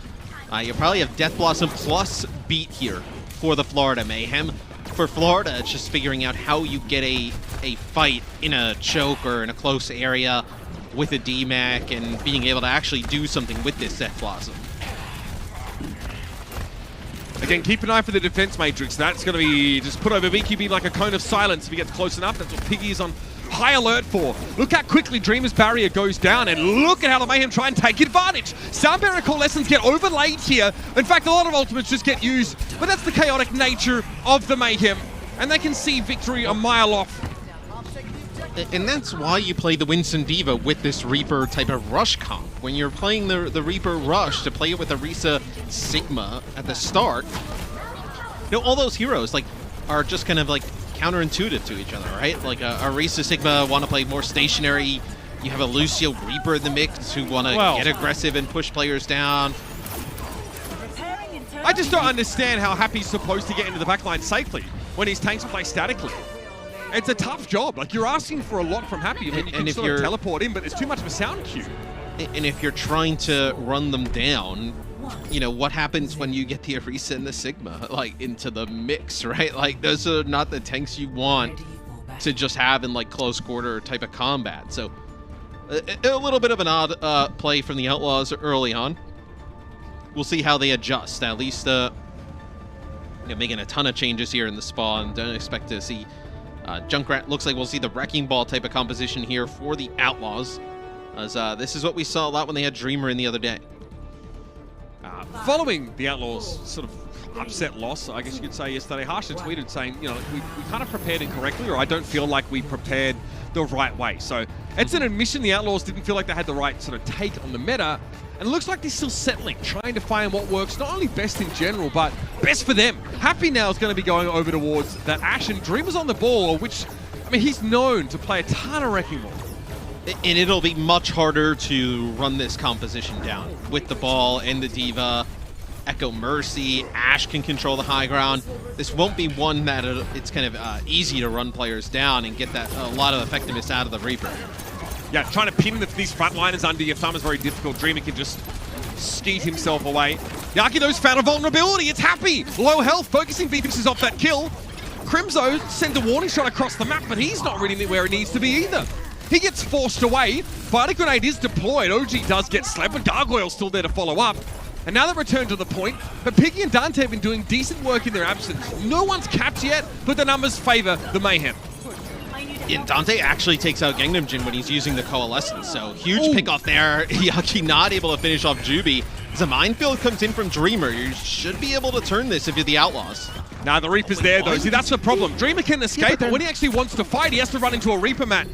B: You probably have Death Blossom plus Beat here for the Florida Mayhem. For Florida, it's just figuring out how you get a fight in a choke or in a close area with a DMAC and being able to actually do something with this Death Blossom.
A: Again, keep an eye for the defense matrix. That's going to be just put over BQB like a cone of silence if he gets close enough. That's what Piggy is on high alert for. Look how quickly Dreamer's barrier goes down, and look at how the Mayhem try and take advantage. Soundbearer and Coalescence get overlaid here. In fact, a lot of ultimates just get used, but that's the chaotic nature of the Mayhem, and they can see victory a mile off.
B: And that's why you play the Winston Diva with this Reaper type of rush comp. When you're playing the Reaper rush, to play it with Orisa Sigma at the start, you know, all those heroes like are just kind of like counterintuitive to each other, right? Like Orisa Sigma want to play more stationary. You have a Lucio Reaper in the mix who want to get aggressive and push players down.
A: I just don't understand how Happy's supposed to get into the backline safely when his tanks play statically. It's a tough job. Like, you're asking for a lot from Happy. I mean, you can sort of teleport in, but there's too much of a sound cue.
B: And if you're trying to run them down, you know, what happens when you get the Orisa and the Sigma, like, into the mix, right? Like, those are not the tanks you want to just have in, like, close quarter type of combat. So, a little bit of an odd play from the Outlaws early on. We'll see how they adjust. At least, making a ton of changes here in the spawn. Don't expect to see Junkrat. Looks like we'll see the Wrecking Ball type of composition here for the Outlaws, as this is what we saw a lot when they had Dreamer in the other day.
A: Following the Outlaws' sort of upset loss, I guess you could say yesterday, Harsha tweeted saying, you know, we kind of prepared incorrectly, or I don't feel like we prepared the right way. So it's an admission the Outlaws didn't feel like they had the right sort of take on the meta, and it looks like they're still settling, trying to find what works, not only best in general, but best for them. Happy now is going to be going over towards that Ash, and Dreamer's on the ball, which, I mean, he's known to play a ton of Wrecking Ball.
B: And it'll be much harder to run this composition down with the ball and the Diva. Echo Mercy, Ash can control the high ground. This won't be one that it's kind of easy to run players down and get that a lot of effectiveness out of the Reaper.
A: Yeah, trying to pin these frontliners under your thumb is very difficult. Dreamer can just skeet himself away. Yaki, those found a vulnerability. It's Happy. Low health, focusing Beavis off that kill. Crimzo sends a warning shot across the map, but he's not really where he needs to be either. He gets forced away. Fighter Grenade is deployed. OG does get slapped, but Gargoyle's still there to follow up. And now they return to the point, but Piggy and Dante have been doing decent work in their absence. No one's capped yet, but the numbers favor the Mayhem.
B: And Dante actually takes out Gangnam Jin when he's using the Coalescence, so huge pick off there. Yaki not able to finish off Juby. As a minefield comes in from Dreamer, you should be able to turn this if you're the Outlaws.
A: Nah, the Reaper's there though. See, that's the problem. Dreamer can escape, but when he actually wants to fight, he has to run into a Reaper mat.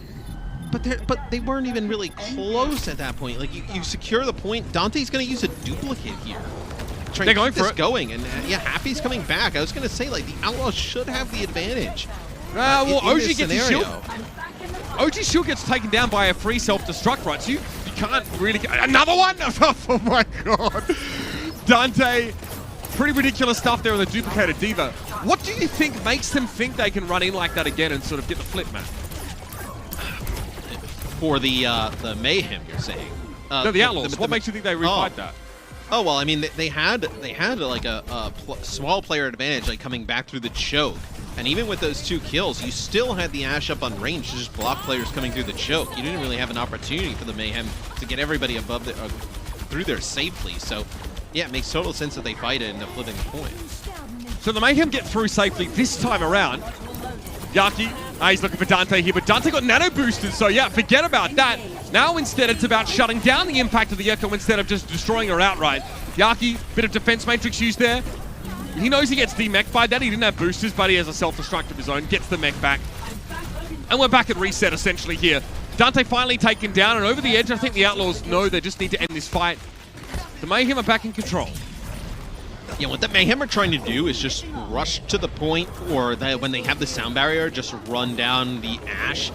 B: But they weren't even really close at that point. Like, you secure the point. Dante's going to use a duplicate here.
A: They're going for it.
B: Going, and yeah, Happy's coming back. I was going to say, like, the Outlaws should have the advantage.
A: Well, OG
B: gets
A: his shield. OG's shield gets taken down by a free self-destruct, right? So you can't really... Another one? Oh my god. Dante, pretty ridiculous stuff there on the duplicated Diva. What do you think makes them think they can run in like that again and sort of get the flip, man?
B: For the Mayhem, you're saying?
A: No, the Outlaws. What makes you think they replied that?
B: Oh, well, I mean, they had like a small player advantage, like coming back through the choke. And even with those 2 kills, you still had the Ash up on range to just block players coming through the choke. You didn't really have an opportunity for the Mayhem to get everybody above through there safely. So, yeah, it makes total sense that they fight it and they're flipping the point.
A: So the Mayhem get through safely this time around. Yaki He's looking for Dante here, but Dante got nano boosted, so yeah, forget about that. Now instead it's about shutting down the impact of the Echo instead of just destroying her outright. Yaki, bit of defense matrix used there. He knows he gets de-mech by that. He didn't have boosters, but he has a self-destruct of his own, gets the mech back. And we're back at reset essentially here. Dante finally taken down, and over the edge, I think the Outlaws know they just need to end this fight. The Mayhem are back in control.
B: Yeah, what the Mayhem are trying to do is just rush to the point, or when they have the sound barrier, just run down the Ash.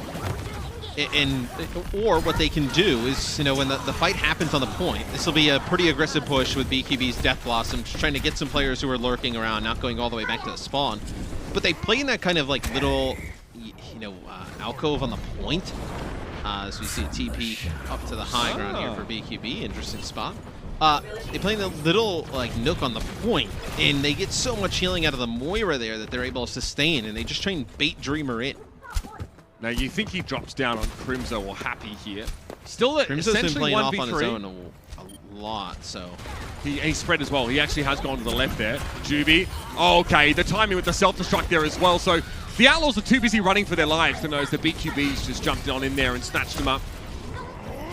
B: Or what they can do is, when the fight happens on the point, this will be a pretty aggressive push with BQB's Death Blossom, just trying to get some players who are lurking around, not going all the way back to the spawn. But they play in that kind of like little, alcove on the point. As we see a TP up to the high ground here for BQB, interesting spot. They play in a little nook on the point, and they get so much healing out of the Moira there that they're able to sustain, and they just try and bait Dreamer in.
A: Now you think he drops down on Crimzo or Happy here. Still
B: Crimzo's
A: essentially
B: been playing
A: 1v3.
B: off on his own a lot, so.
A: He spread as well. He actually has gone to the left there. Juby. Oh, okay, the timing with the self-destruct there as well. So the Outlaws are too busy running for their lives to notice the BQBs just jumped on in there and snatched them up.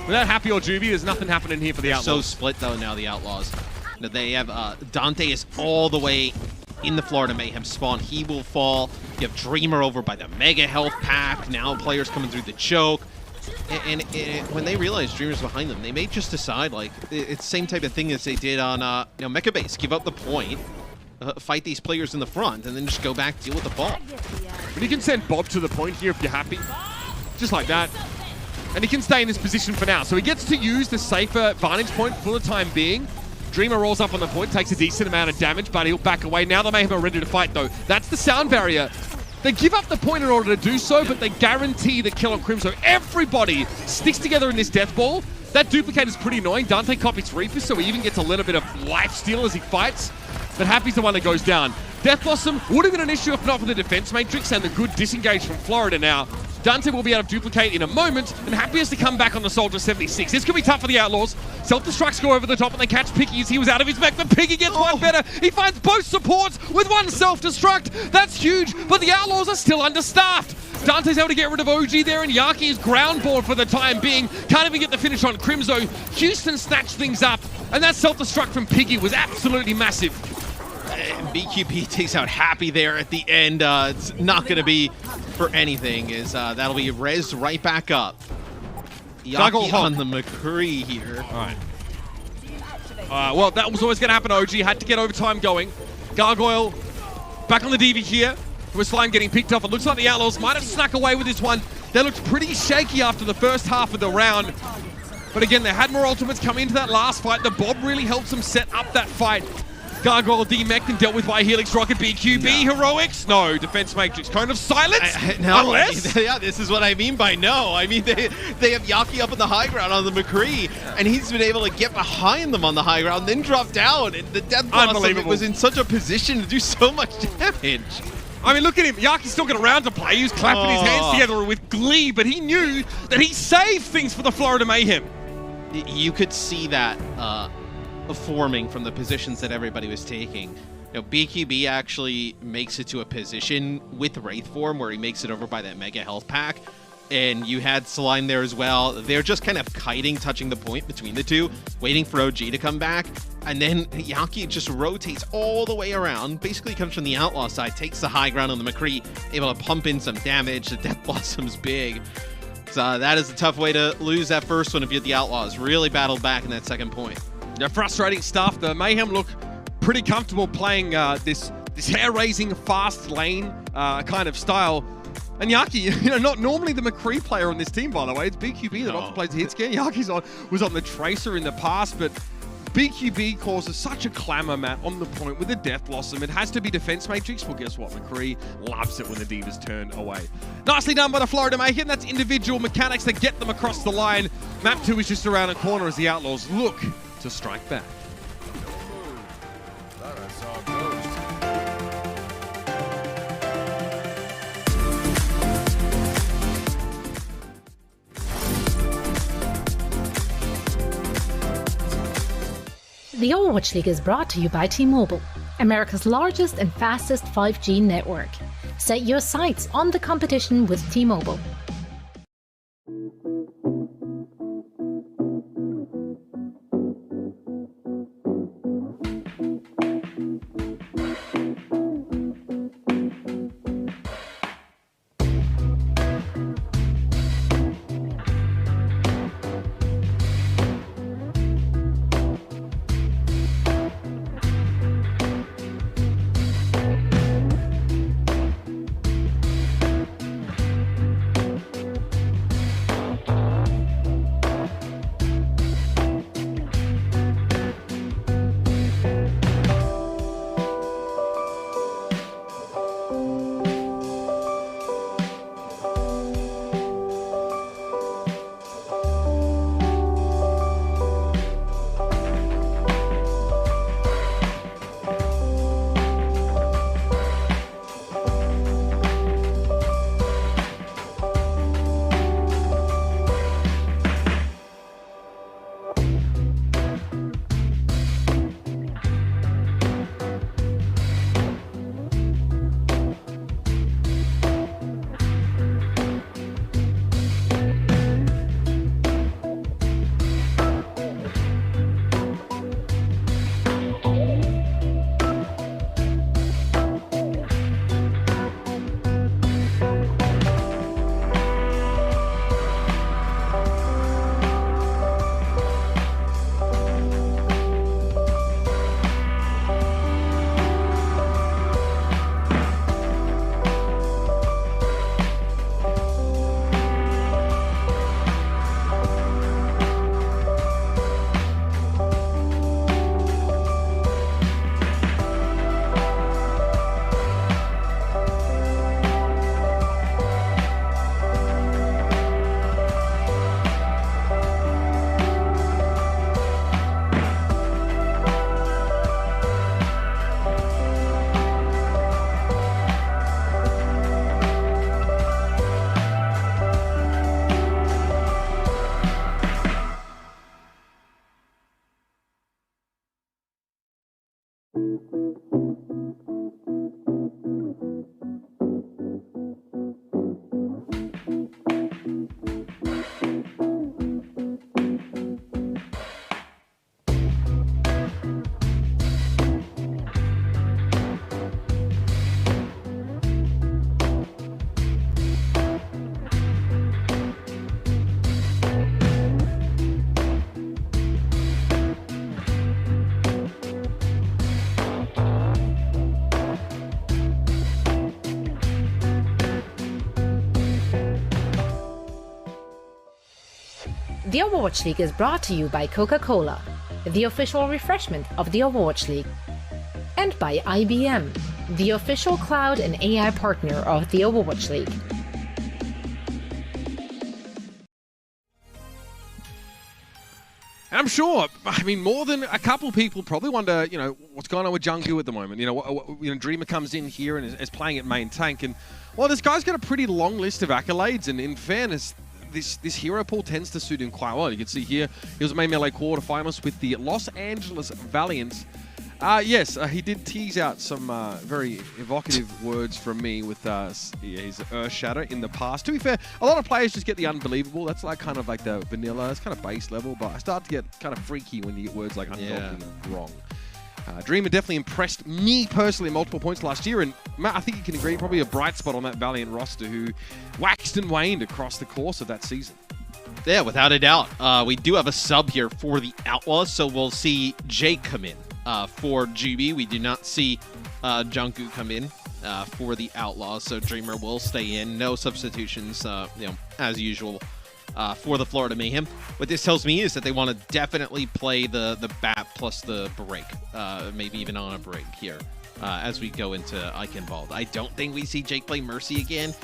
A: Without Happy or Juby, there's nothing happening here for the Outlaws.
B: So split though now, the Outlaws. They have Dante is all the way in the Florida Mayhem spawn. He will fall. You have Dreamer over by the Mega Health Pack. Now players coming through the choke. And when they realize Dreamer's behind them, they may just decide, it's the same type of thing as they did on Mecha Base. Give up the point, fight these players in the front, and then just go back, deal with the ball.
A: But you can send Bob to the point here if you're happy. Just like that. And he can stay in this position for now. So he gets to use the safer vantage point for the time being. Dreamer rolls up on the point, takes a decent amount of damage, but he'll back away. Now the Mayhem are ready to fight, though. That's the sound barrier. They give up the point in order to do so, but they guarantee the kill on Crimzo. Everybody sticks together in this death ball. That duplicate is pretty annoying. Dante copies Reaper, so he even gets a little bit of life steal as he fights. But Happy's the one that goes down. Death Blossom would have been an issue if not for the defense matrix and the good disengage from Florida now. Dante will be able to duplicate in a moment, and Happy has to come back on the Soldier 76. This could be tough for the Outlaws. Self-destructs go over the top, and they catch Piggy as he was out of his mech, but Piggy gets one better. He finds both supports with one self-destruct. That's huge, but the Outlaws are still understaffed. Dante's able to get rid of OG there, and Yaki is groundboard for the time being. Can't even get the finish on Crimzo. Houston snatched things up, and that self-destruct from Piggy was absolutely massive.
B: BQB takes out Happy there at the end. It's not going to be for anything, as that'll be res right back up. Yaki on the McCree here.
A: All right. Well, that was always going to happen, OG. Had to get overtime going. Gargoyle back on the DV here. With Slime getting picked off. It looks like the Outlaws might have snuck away with this one. They looked pretty shaky after the first half of the round. But again, they had more ultimates coming into that last fight. The Bob really helps them set up that fight. Gargoyle demeched and dealt with by Helix Rocket. BQB heroics. No, defense matrix. Cone of silence.
B: No,
A: unless.
B: Yeah, this is what I mean by no. I mean, they have Yaki up on the high ground on the McCree, and he's been able to get behind them on the high ground, then drop down. And the Death Blossom was in such a position to do so much damage.
A: I mean, look at him. Yaki's still got a round to play. He was clapping his hands together with glee, but he knew that he saved things for the Florida Mayhem.
B: You could see that forming from the positions that everybody was taking. BQB actually makes it to a position with Wraith form where he makes it over by that Mega Health Pack. And you had Slime there as well. They're just kind of kiting, touching the point between the two, waiting for OG to come back. And then Yaki just rotates all the way around, basically comes from the Outlaw side, takes the high ground on the McCree, able to pump in some damage. The Death Blossom's big. So that is a tough way to lose that first one if you're the Outlaws. Really battled back in that second point.
A: Yeah, frustrating stuff. The Mayhem look pretty comfortable playing this hair-raising, fast lane kind of style. And Yaki, not normally the McCree player on this team, by the way. It's BQB that often plays the hit scan. Yaki was on the Tracer in the past, but BQB causes such a clamor, Matt, on the point with the Death Blossom. It has to be defense matrix. Well, guess what? McCree loves it when the Divas turn away. Nicely done by the Florida Mayhem. That's individual mechanics that get them across the line. Map 2 is just around a corner as the Outlaws look to strike back.
C: The Overwatch League is brought to you by T-Mobile, America's largest and fastest 5G network. Set your sights on the competition with T-Mobile. The Overwatch League is brought to you by Coca-Cola, the official refreshment of the Overwatch League, and by IBM, the official cloud and AI partner of the Overwatch League.
A: And I'm sure, I mean, more than a couple people probably wonder, what's going on with Chengdu at the moment. Dreamer comes in here and is playing at main tank, and well, this guy's got a pretty long list of accolades, and in fairness, this hero pool tends to suit him quite well. You can see here, he was a main melee quarterfinalist with the Los Angeles Valiant. Yes, he did tease out some very evocative words from me with his Earth Shatter in the past. To be fair, a lot of players just get the unbelievable. That's like kind of like the vanilla. It's kind of base level, but I start to get kind of freaky when you get words like ungodly and wrong. Dreamer definitely impressed me personally at multiple points last year, and Matt, I think you can agree, probably a bright spot on that Valiant roster who waxed and waned across the course of that season.
B: Yeah, without a doubt. We do have a sub here for the Outlaws, so we'll see Jake come in for GB. We do not see Jungkook come in for the Outlaws, so Dreamer will stay in. No substitutions, as usual. For the Florida Mayhem. What this tells me is that they want to definitely play the BAP plus the break, maybe even on a break here as we go into Eichenwald. I don't think we see Jake play Mercy again.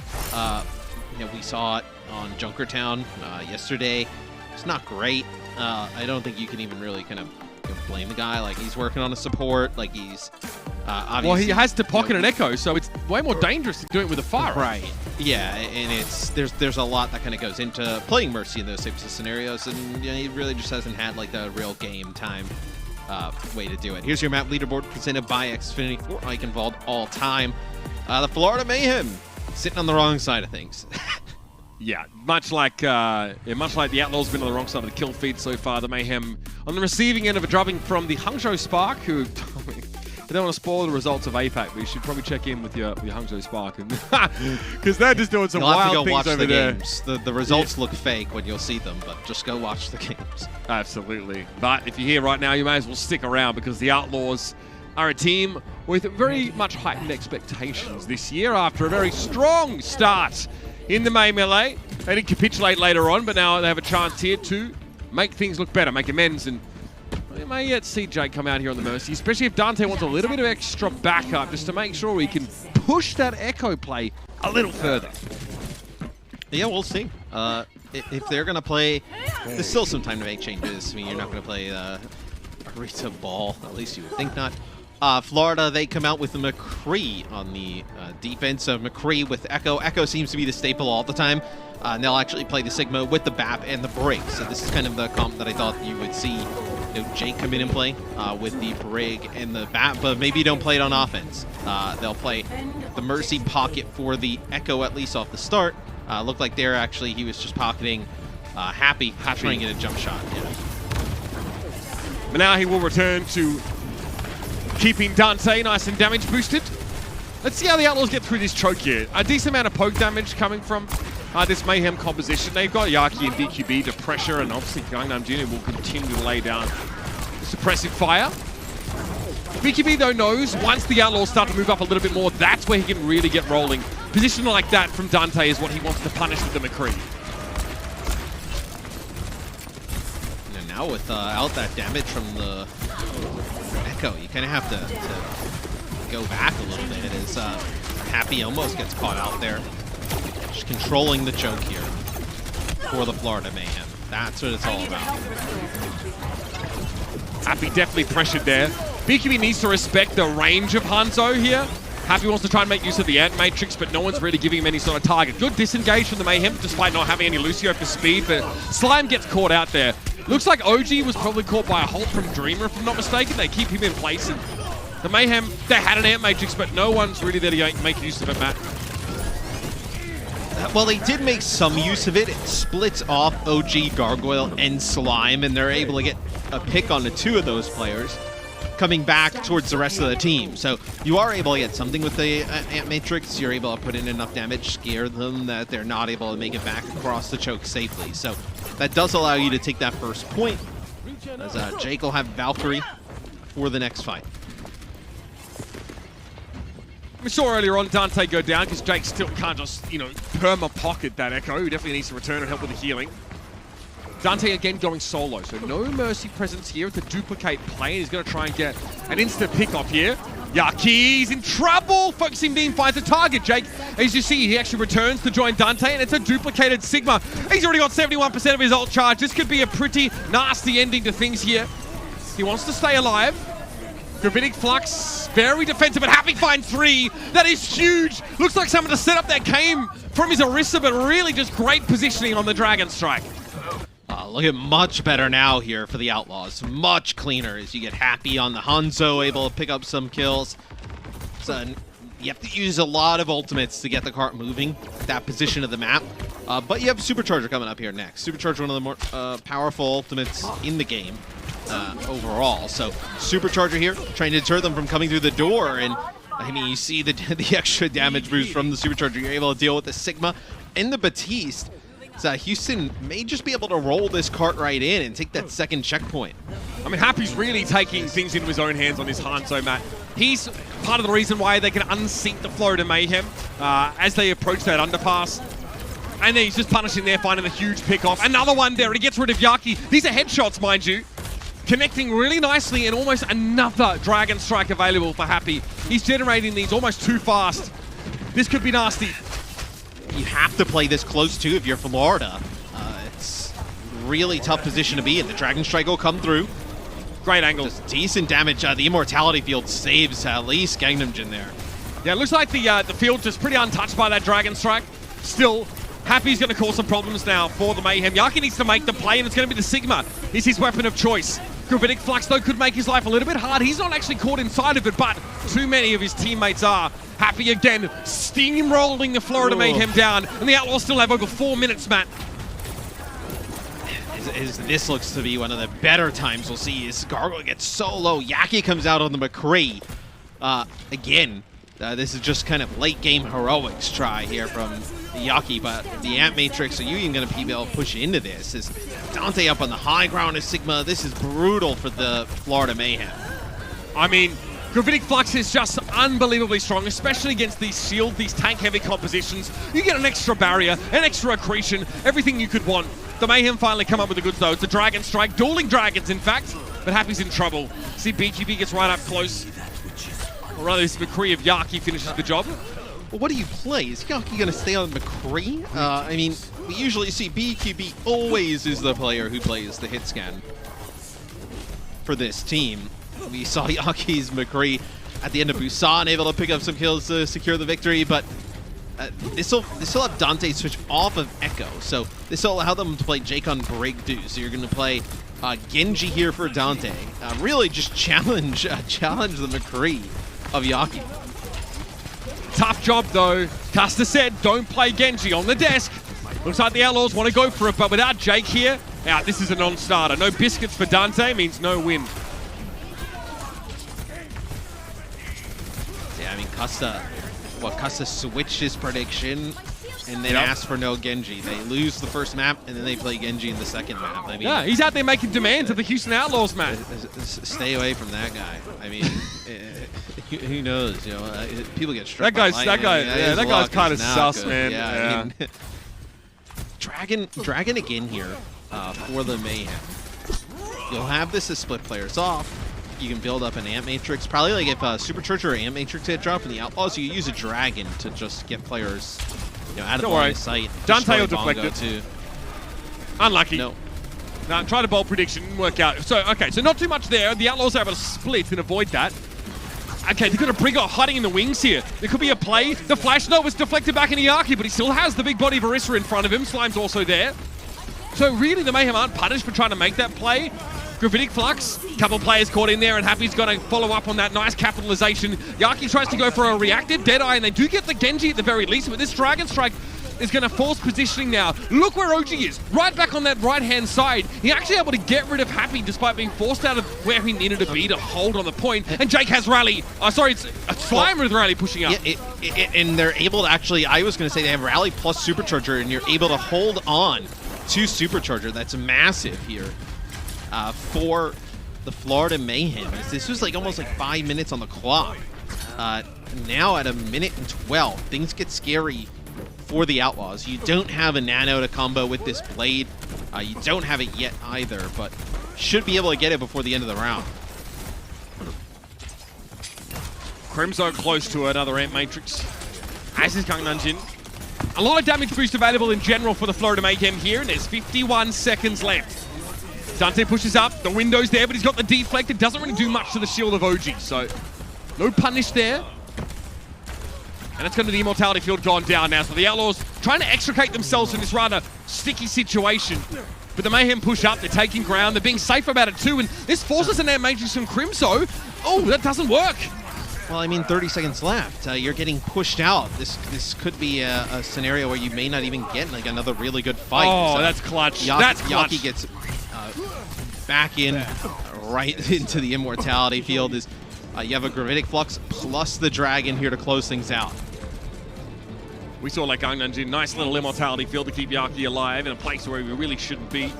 B: We saw it on Junkertown yesterday. It's not great. I don't think you can even really kind of blame the guy. Like, he's working on a support. Like, he's obviously...
A: Well, he has to pocket an Echo, so it's way more dangerous to do it with a Fire.
B: Right. Yeah, and there's a lot that kind of goes into playing Mercy in those types of scenarios, and he really just hasn't had like the real game time way to do it. Here's your map leaderboard presented by Xfinity for Eichenwald all time. The Florida Mayhem sitting on the wrong side of things.
A: Yeah, much like the Outlaws been on the wrong side of the kill feed so far, the Mayhem on the receiving end of a drubbing from the Hangzhou Spark, who I don't want to spoil the results of APAC, but you should probably check in with your Hangzhou Spark, because they're just doing some
B: You'll have to
A: wild
B: go
A: things
B: watch
A: over
B: the
A: there.
B: games. The results look fake when you'll see them, but just go watch the games.
A: Absolutely. But if you're here right now, you may as well stick around, because the Outlaws are a team with very much heightened expectations this year after a very strong start in the May Melee. They did capitulate later on, but now they have a chance here to make things look better, make amends, and we may yet see Jake come out here on the Mercy, especially if Dante wants a little bit of extra backup just to make sure we can push that Echo play a little further.
B: Yeah, we'll see. If they're going to play, there's still some time to make changes. I mean, you're not going to play Arita Ball, at least you would think not. Florida, they come out with the McCree on the defense. So McCree with Echo. Echo seems to be the staple all the time. And they'll actually play the Sigma with the BAP and the Brig. So this is kind of the comp that I thought you would see Jake come in and play with the Brig and the BAP, but maybe don't play it on offense. They'll play the Mercy pocket for the Echo, at least off the start. Looked like there actually he was just pocketing Happy, trying to get a jump shot. Yeah.
A: But now he will return to keeping Dante nice and damage boosted. Let's see how the Outlaws get through this choke here. A decent amount of poke damage coming from this Mayhem composition. They've got Yaki and BQB to pressure, and obviously Gangnam Jr. will continue to lay down suppressive fire. BQB, though, knows once the Outlaws start to move up a little bit more, that's where he can really get rolling. Position like that from Dante is what he wants to punish with the McCree.
B: And now without that damage from the Echo, you kind of have to go back a little bit. As Happy almost gets caught out there. Just controlling the choke here for the Florida Mayhem. That's what it's all about.
A: Happy definitely pressured there. BQB needs to respect the range of Hangzhou here. Happy wants to try and make use of the Ant Matrix, but no one's really giving him any sort of target. Good disengage from the Mayhem, despite not having any Lucio for speed, but Slime gets caught out there. Looks like OG was probably caught by a hold from Dreamer, if I'm not mistaken. They keep him in place. And the Mayhem, they had an Ant Matrix, but no one's really there to make use of it, Matt.
B: Well, they did make some use of it. It splits off OG, Gargoyle, and Slime, and they're able to get a pick on the two of those players, coming back towards the rest of the team. So you are able to get something with the Ant Matrix. You're able to put in enough damage, scare them that they're not able to make it back across the choke safely. So that does allow you to take that first point, as Jake will have Valkyrie for the next fight.
A: We saw earlier on Dante go down because Jake still can't just, perma-pocket that Echo. He definitely needs to return and help with the healing. Dante again going solo, so no Mercy presence here. It's a duplicate play. He's going to try and get an instant pick-off here. Yaki's in trouble! Focusing beam finds a target, Jake. As you see, he actually returns to join Dante, and it's a duplicated Sigma. He's already got 71% of his ult charge. This could be a pretty nasty ending to things here. He wants to stay alive. Gravitic Flux, very defensive, but Happy finds 3. That is huge. Looks like some of the setup that came from his Orisa, but really just great positioning on the Dragon Strike.
B: Look at much better now here for the Outlaws. Much cleaner as you get Happy on the Hangzhou, able to pick up some kills. So you have to use a lot of ultimates to get the cart moving, that position of the map. But you have Supercharger coming up here next. Supercharger, one of the more powerful ultimates in the game overall. So Supercharger here, trying to deter them from coming through the door. And I mean, you see the extra damage boost from the Supercharger. You're able to deal with the Sigma and the Batiste. So Houston may just be able to roll this cart right in and take that second checkpoint.
A: I mean, Happy's really taking things into his own hands on this Hangzhou, Matt. He's part of the reason why they can unseat the Florida Mayhem as they approach that underpass. And then he's just punishing there, finding a huge pick-off. Another one there, and he gets rid of Yaki. These are headshots, mind you. Connecting really nicely, and almost another Dragon Strike available for Happy. He's generating these almost too fast. This could be nasty.
B: You have to play this close too if you're Florida. It's a really tough position to be in. The Dragon Strike will come through.
A: Great angle.
B: Just decent damage. The Immortality Field saves at least Gangnam Jin there.
A: Yeah, it looks like the field just pretty untouched by that Dragon Strike. Still, Happy's going to cause some problems now for the Mayhem. Yaki needs to make the play, and it's going to be the Sigma. Is his weapon of choice. Gravitic Flux, though, could make his life a little bit hard. He's not actually caught inside of it, but too many of his teammates are. Happy again, steamrolling the Florida Mayhem down, and the Outlaws still have over 4 minutes, Matt.
B: This looks to be one of the better times we'll see as Gargoyle gets so low. Yaki comes out on the McCree. Again, this is just kind of late game heroics try here from Yaki, but the Ant Matrix, are you even going to be able to push into this? Is Dante up on the high ground as Sigma? This is brutal for the Florida Mayhem.
A: I mean, Gravitic Flux is just unbelievably strong, especially against these shield, these tank-heavy compositions. You get an extra barrier, an extra accretion, everything you could want. The Mayhem finally come up with the goods, though. It's a Dragon Strike, dueling Dragons, in fact, but Happy's in trouble. See, BGB gets right up close. Or rather, this McCree of Yaki finishes the job.
B: Well, what do you play? Is Yaki going to stay on McCree? I mean, we usually see BQB always is the player who plays the hit scan for this team. We saw Yaki's McCree at the end of Busan able to pick up some kills to secure the victory, but this will have Dante switch off of Echo, so this will allow them to play Jake on Breakdo. So you're going to play Genji here for Dante. Really just challenge the McCree of Yaki.
A: Tough job, though. Custer said, don't play Genji on the desk. Looks like the Outlaws want to go for it, but without Jake here, this is a non-starter. No biscuits for Dante means no win.
B: Yeah, I mean, Custer switched his prediction and then asked for no Genji. They lose the first map, and then they play Genji in the second map. I mean,
A: yeah, he's out there making demands of the Houston Outlaws, man.
B: Stay away from that guy. I mean, who knows? You know, people get struck. That
A: guy's kind of sus, man.
B: Yeah. I mean, Dragon again here for the Mayhem. You'll have this as split players off. You can build up an Ant Matrix. Probably like if Supercharger or Ant Matrix hit drop in the Outlaws, you use a Dragon to just get players, you know, out of line of sight.
A: Dante will deflect it
B: too.
A: Unlucky.
B: No.
A: No, try to bold prediction, didn't work out. So, okay, so not too much there. The Outlaws are able to split and avoid that. Okay, they've got a Brigger hiding in the wings here. There could be a play. The Flash Note was deflected back into Yaki, but he still has the big body of Orisa in front of him. Slime's also there. So really, the Mayhem aren't punished for trying to make that play. Gravitic Flux, couple players caught in there, and Happy's going to follow up on that nice capitalization. Yaki tries to go for a reactive Deadeye, and they do get the Genji at the very least, but this Dragon Strike is going to force positioning now. Look where OG is, right back on that right-hand side. He actually able to get rid of Happy despite being forced out of where he needed to be to hold on the point. And Jake has Rally. It's a Slime with Rally pushing up.
B: Yeah, and they're able to actually, I was going to say they have Rally plus Supercharger, and you're able to hold on to Supercharger. That's massive here for the Florida Mayhem. This was like almost like 5 minutes on the clock. Now at 1:12, things get scary for the Outlaws. You don't have a nano to combo with this blade. You don't have it yet either, but should be able to get it before the end of the round.
A: Crimson close to another Ant Matrix. As is Gangnam Jin. A lot of damage boost available in general for the Florida Mayhem here, and there's 51 seconds left. Dante pushes up, the window's there, but he's got the deflect. It doesn't really do much to the shield of OG, so no punish there. And it's going to the Immortality Field gone down now, so the Outlaws trying to extricate themselves from this rather sticky situation. But the Mayhem push up, they're taking ground, they're being safe about it too, and this forces an Ant Matrix from Crimso. Oh, that doesn't work.
B: Well, I mean, 30 seconds left. You're getting pushed out. This could be a scenario where you may not even get like another really good fight.
A: Oh, so that's clutch. That's clutch.
B: Yaki gets back in right into the Immortality Field. You have a Gravitic Flux plus the Dragon here to close things out.
A: We saw like Gangnam Jin, nice little Immortality Field to keep Yaki alive in a place where we really shouldn't be.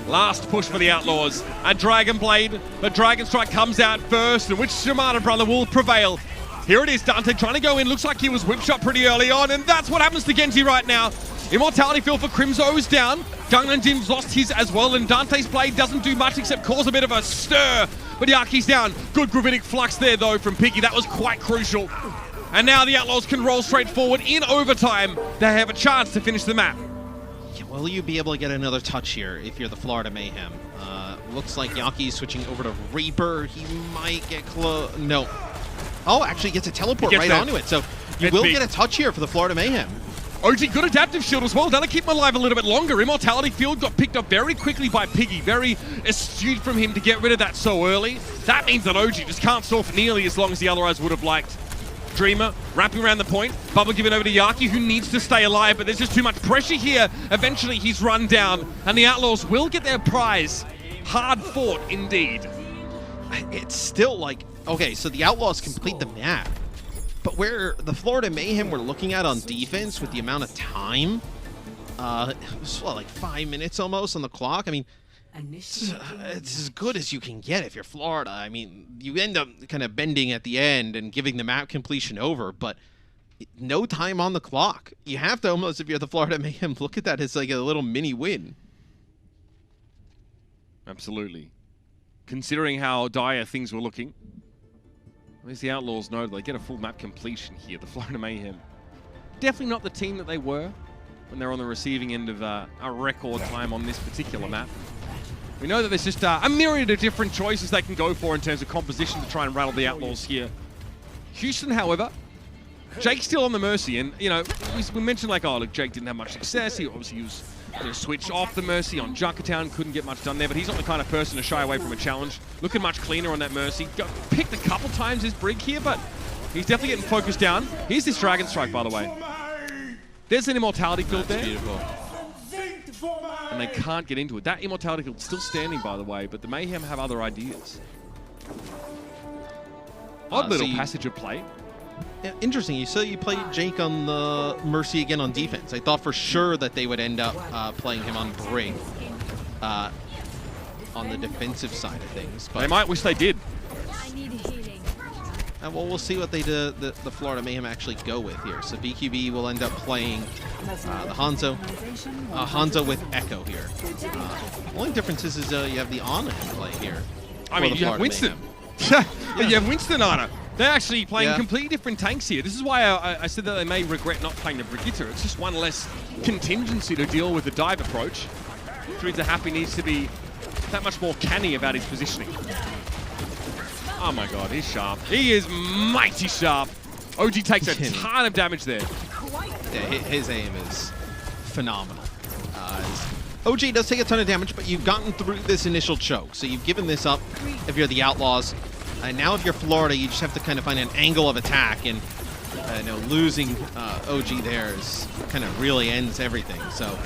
A: Last push for the Outlaws. A Dragon Blade, but Dragon Strike comes out first, and which Shimada brother will prevail? Here it is, Dante trying to go in. Looks like he was whip shot pretty early on, and that's what happens to Genji right now. Immortality Field for Crimso is down. Gangnam Jin's lost his as well, and Dante's blade doesn't do much except cause a bit of a stir. But Yaki's down. Good Gravitic Flux there, though, from Piggy. That was quite crucial. And now the Outlaws can roll straight forward in overtime. They have a chance to finish the map.
B: Will you be able to get another touch here if you're the Florida Mayhem? Looks like Yaki's switching over to Reaper. He might get close. No. Oh, actually gets a teleport right onto it. So you will get a touch here for the Florida Mayhem.
A: OG, good adaptive shield as well. That'll keep him alive a little bit longer. Immortality field got picked up very quickly by Piggy. Very astute from him to get rid of that so early. That means that OG just can't stall for nearly as long as the otherwise would have liked. Dreamer wrapping around the point. Bubble giving over to Yaki, who needs to stay alive, but there's just too much pressure here. Eventually, he's run down, and the Outlaws will get their prize. Hard fought, indeed.
B: It's still like, okay, so the Outlaws complete the map, but where the Florida Mayhem we're looking at on defense with the amount of time, it was, what, like 5 minutes almost on the clock? I mean, it's as good as you can get if you're Florida. I mean, you end up kind of bending at the end and giving the map completion over, but no time on the clock. You have to almost, if you're the Florida Mayhem, look at that as like a little mini win.
A: Absolutely. Considering how dire things were looking, at least the Outlaws know they get a full map completion here. The Florida Mayhem, definitely not the team that they were when they're on the receiving end of a record time on this particular map. We know that there's just a myriad of different choices they can go for in terms of composition to try and rattle the Outlaws here. Houston, however, Jake's still on the Mercy, and you know, we mentioned like, oh look, Jake didn't have much success. He obviously was switched off the Mercy on Junkertown, couldn't get much done there, but he's not the kind of person to shy away from a challenge. Looking much cleaner on that Mercy. Picked a couple times his Brig here, but he's definitely getting focused down. Here's this Dragon Strike, by the way. There's an Immortality field there.
B: Beautiful.
A: And they can't get into it. That Immortality field's still standing, by the way, but the Mayhem have other ideas. Odd little passage of play.
B: Yeah, interesting. You saw you played Jake on the Mercy again on defense. I thought for sure that they would end up playing him on Brig on the defensive side of things. But
A: they might wish they did.
B: Well, we'll see what they do, the Florida Mayhem actually go with here. So BQB will end up playing the Hangzhou with Echo here. The only difference is you have the Ana in play here.
A: I mean, you have Winston. You have Winston Ana. They're actually playing completely different tanks here. This is why I said that they may regret not playing the Brigitte. It's just one less contingency to deal with the dive approach. Treats Happy needs to be that much more canny about his positioning. Oh my god, he's sharp. He is mighty sharp. OG takes a ton of damage there.
B: Yeah, his aim is phenomenal. OG does take a ton of damage, but you've gotten through this initial choke. So you've given this up if you're the Outlaws. And now if you're Florida, you just have to kind of find an angle of attack. And losing OG there is kind of really ends everything. So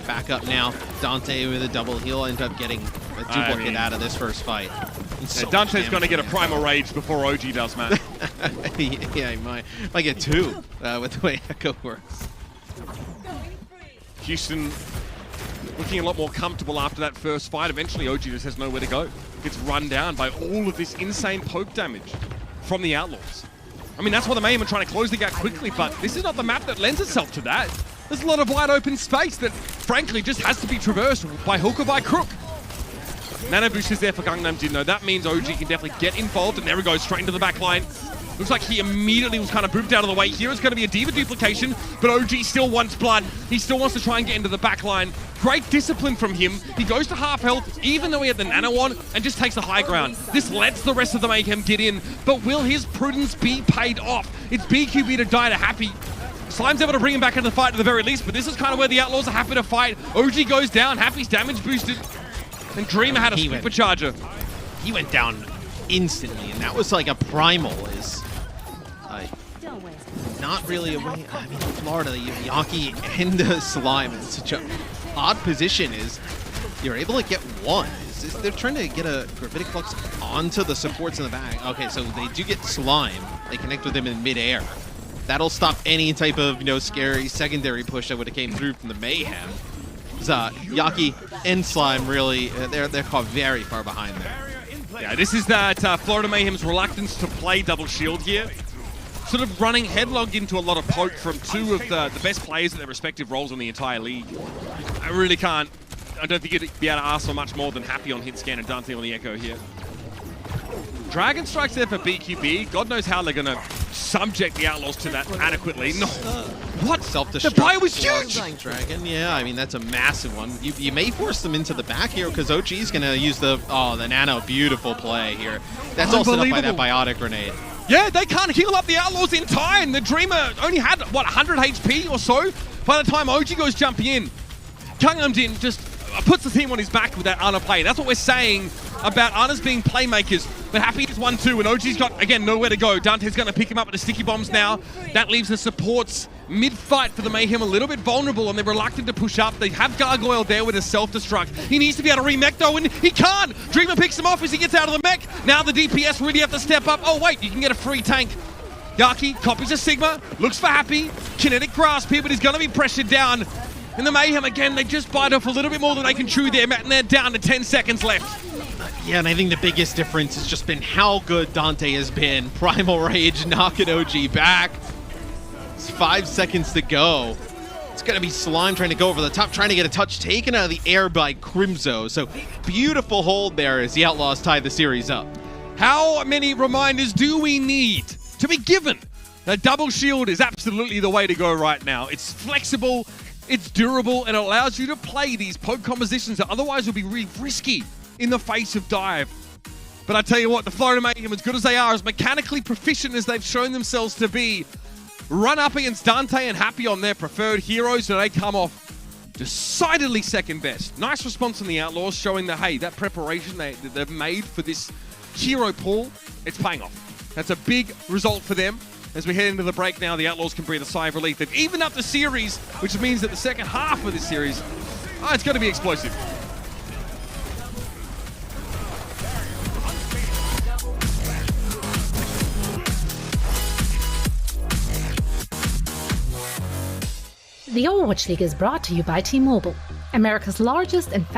B: back up now. Dante with a double. He'll end up getting a duplicate out of this first fight.
A: So Dante's going to get a Primal Rage before OG does, man.
B: Yeah, he might get two with the way Echo works.
A: Houston looking a lot more comfortable after that first fight. Eventually, OG just has nowhere to go. Gets run down by all of this insane poke damage from the Outlaws. I mean, that's why the Mayhem are trying to close the gap quickly, but this is not the map that lends itself to that. There's a lot of wide open space that, frankly, just has to be traversed by hook or by crook. Nano Boost is there for Gangnam Jinno. That means OG can definitely get involved, and there he goes, straight into the back line. Looks like he immediately was kind of booped out of the way. Here is going to be a D.Va duplication, but OG still wants blood. He still wants to try and get into the back line. Great discipline from him. He goes to half health, even though he had the nano on, and just takes the high ground. This lets the rest of the Mayhem get in, but will his prudence be paid off? It's BQB to die to Happy. Slime's able to bring him back into the fight at the very least, but this is kind of where the Outlaws are happy to fight. OG goes down, Happy's damage boosted, and Dreamer had a supercharger.
B: He went down instantly, and that was like a primal. Is not really a way. I mean, Florida, Yaki and Slime in such a odd position. Is you're able to get one. They're trying to get a Gravitic Flux onto the supports in the back. Okay, so they do get Slime. They connect with him in midair. That'll stop any type of scary secondary push that would have came through from the Mayhem. Yaki and Slime really, they're caught very far behind there.
A: Yeah, this is that Florida Mayhem's reluctance to play double shield here. Sort of running headlong into a lot of poke from two of the best players at their respective roles in the entire league. I really can't. I don't think you'd be able to ask for much more than Happy on hit scan and Dante on the Echo here. Dragon Strike's there for BQB. God knows how they're going to subject the Outlaws to that adequately. No. What?
B: Self-destruct.
A: The buy was huge!
B: Dragon, yeah, I mean, that's a massive one. You may force them into the back here because OG's going to use the nano. Beautiful play here. That's all set up by that biotic grenade.
A: Yeah, they can't heal up the Outlaws in time. The Dreamer only had, what, 100 HP or so by the time OG goes jumping in. Gangnam just puts the team on his back with that Ana play. That's what we're saying about Ana's being playmakers. But Happy is 1-2, and OG's got, again, nowhere to go. Dante's going to pick him up with the sticky bombs now. That leaves the supports mid-fight for the Mayhem a little bit vulnerable, and they're reluctant to push up. They have Gargoyle there with a self-destruct. He needs to be able to remech, though, and he can't. Dreamer picks him off as he gets out of the mech. Now the DPS really have to step up. Oh, wait, you can get a free tank. Yaki copies a Sigma, looks for Happy. Kinetic grasp here, but he's going to be pressured down. And the Mayhem, again, they just bite off a little bit more than they can chew there, and they're down to 10 seconds left.
B: Yeah, and I think the biggest difference has just been how good Dante has been. Primal Rage knocking OG back. It's 5 seconds to go. It's going to be Slime trying to go over the top, trying to get a touch taken out of the air by Crimzo. So beautiful hold there as the Outlaws tie the series up.
A: How many reminders do we need to be given that double shield is absolutely the way to go right now? It's flexible, it's durable, and it allows you to play these poke compositions that otherwise would be really risky in the face of dive. But I tell you what, the Florida Mayhem, as good as they are, as mechanically proficient as they've shown themselves to be, run up against Dante and Happy on their preferred heroes, and they come off decidedly second best. Nice response from the Outlaws, showing that, hey, that preparation they've made for this hero pool, it's paying off. That's a big result for them. As we head into the break now, the Outlaws can breathe a sigh of relief. They've evened up the series, which means that the second half of this series, it's going to be explosive.
C: The Overwatch League is brought to you by T-Mobile, America's largest and fastest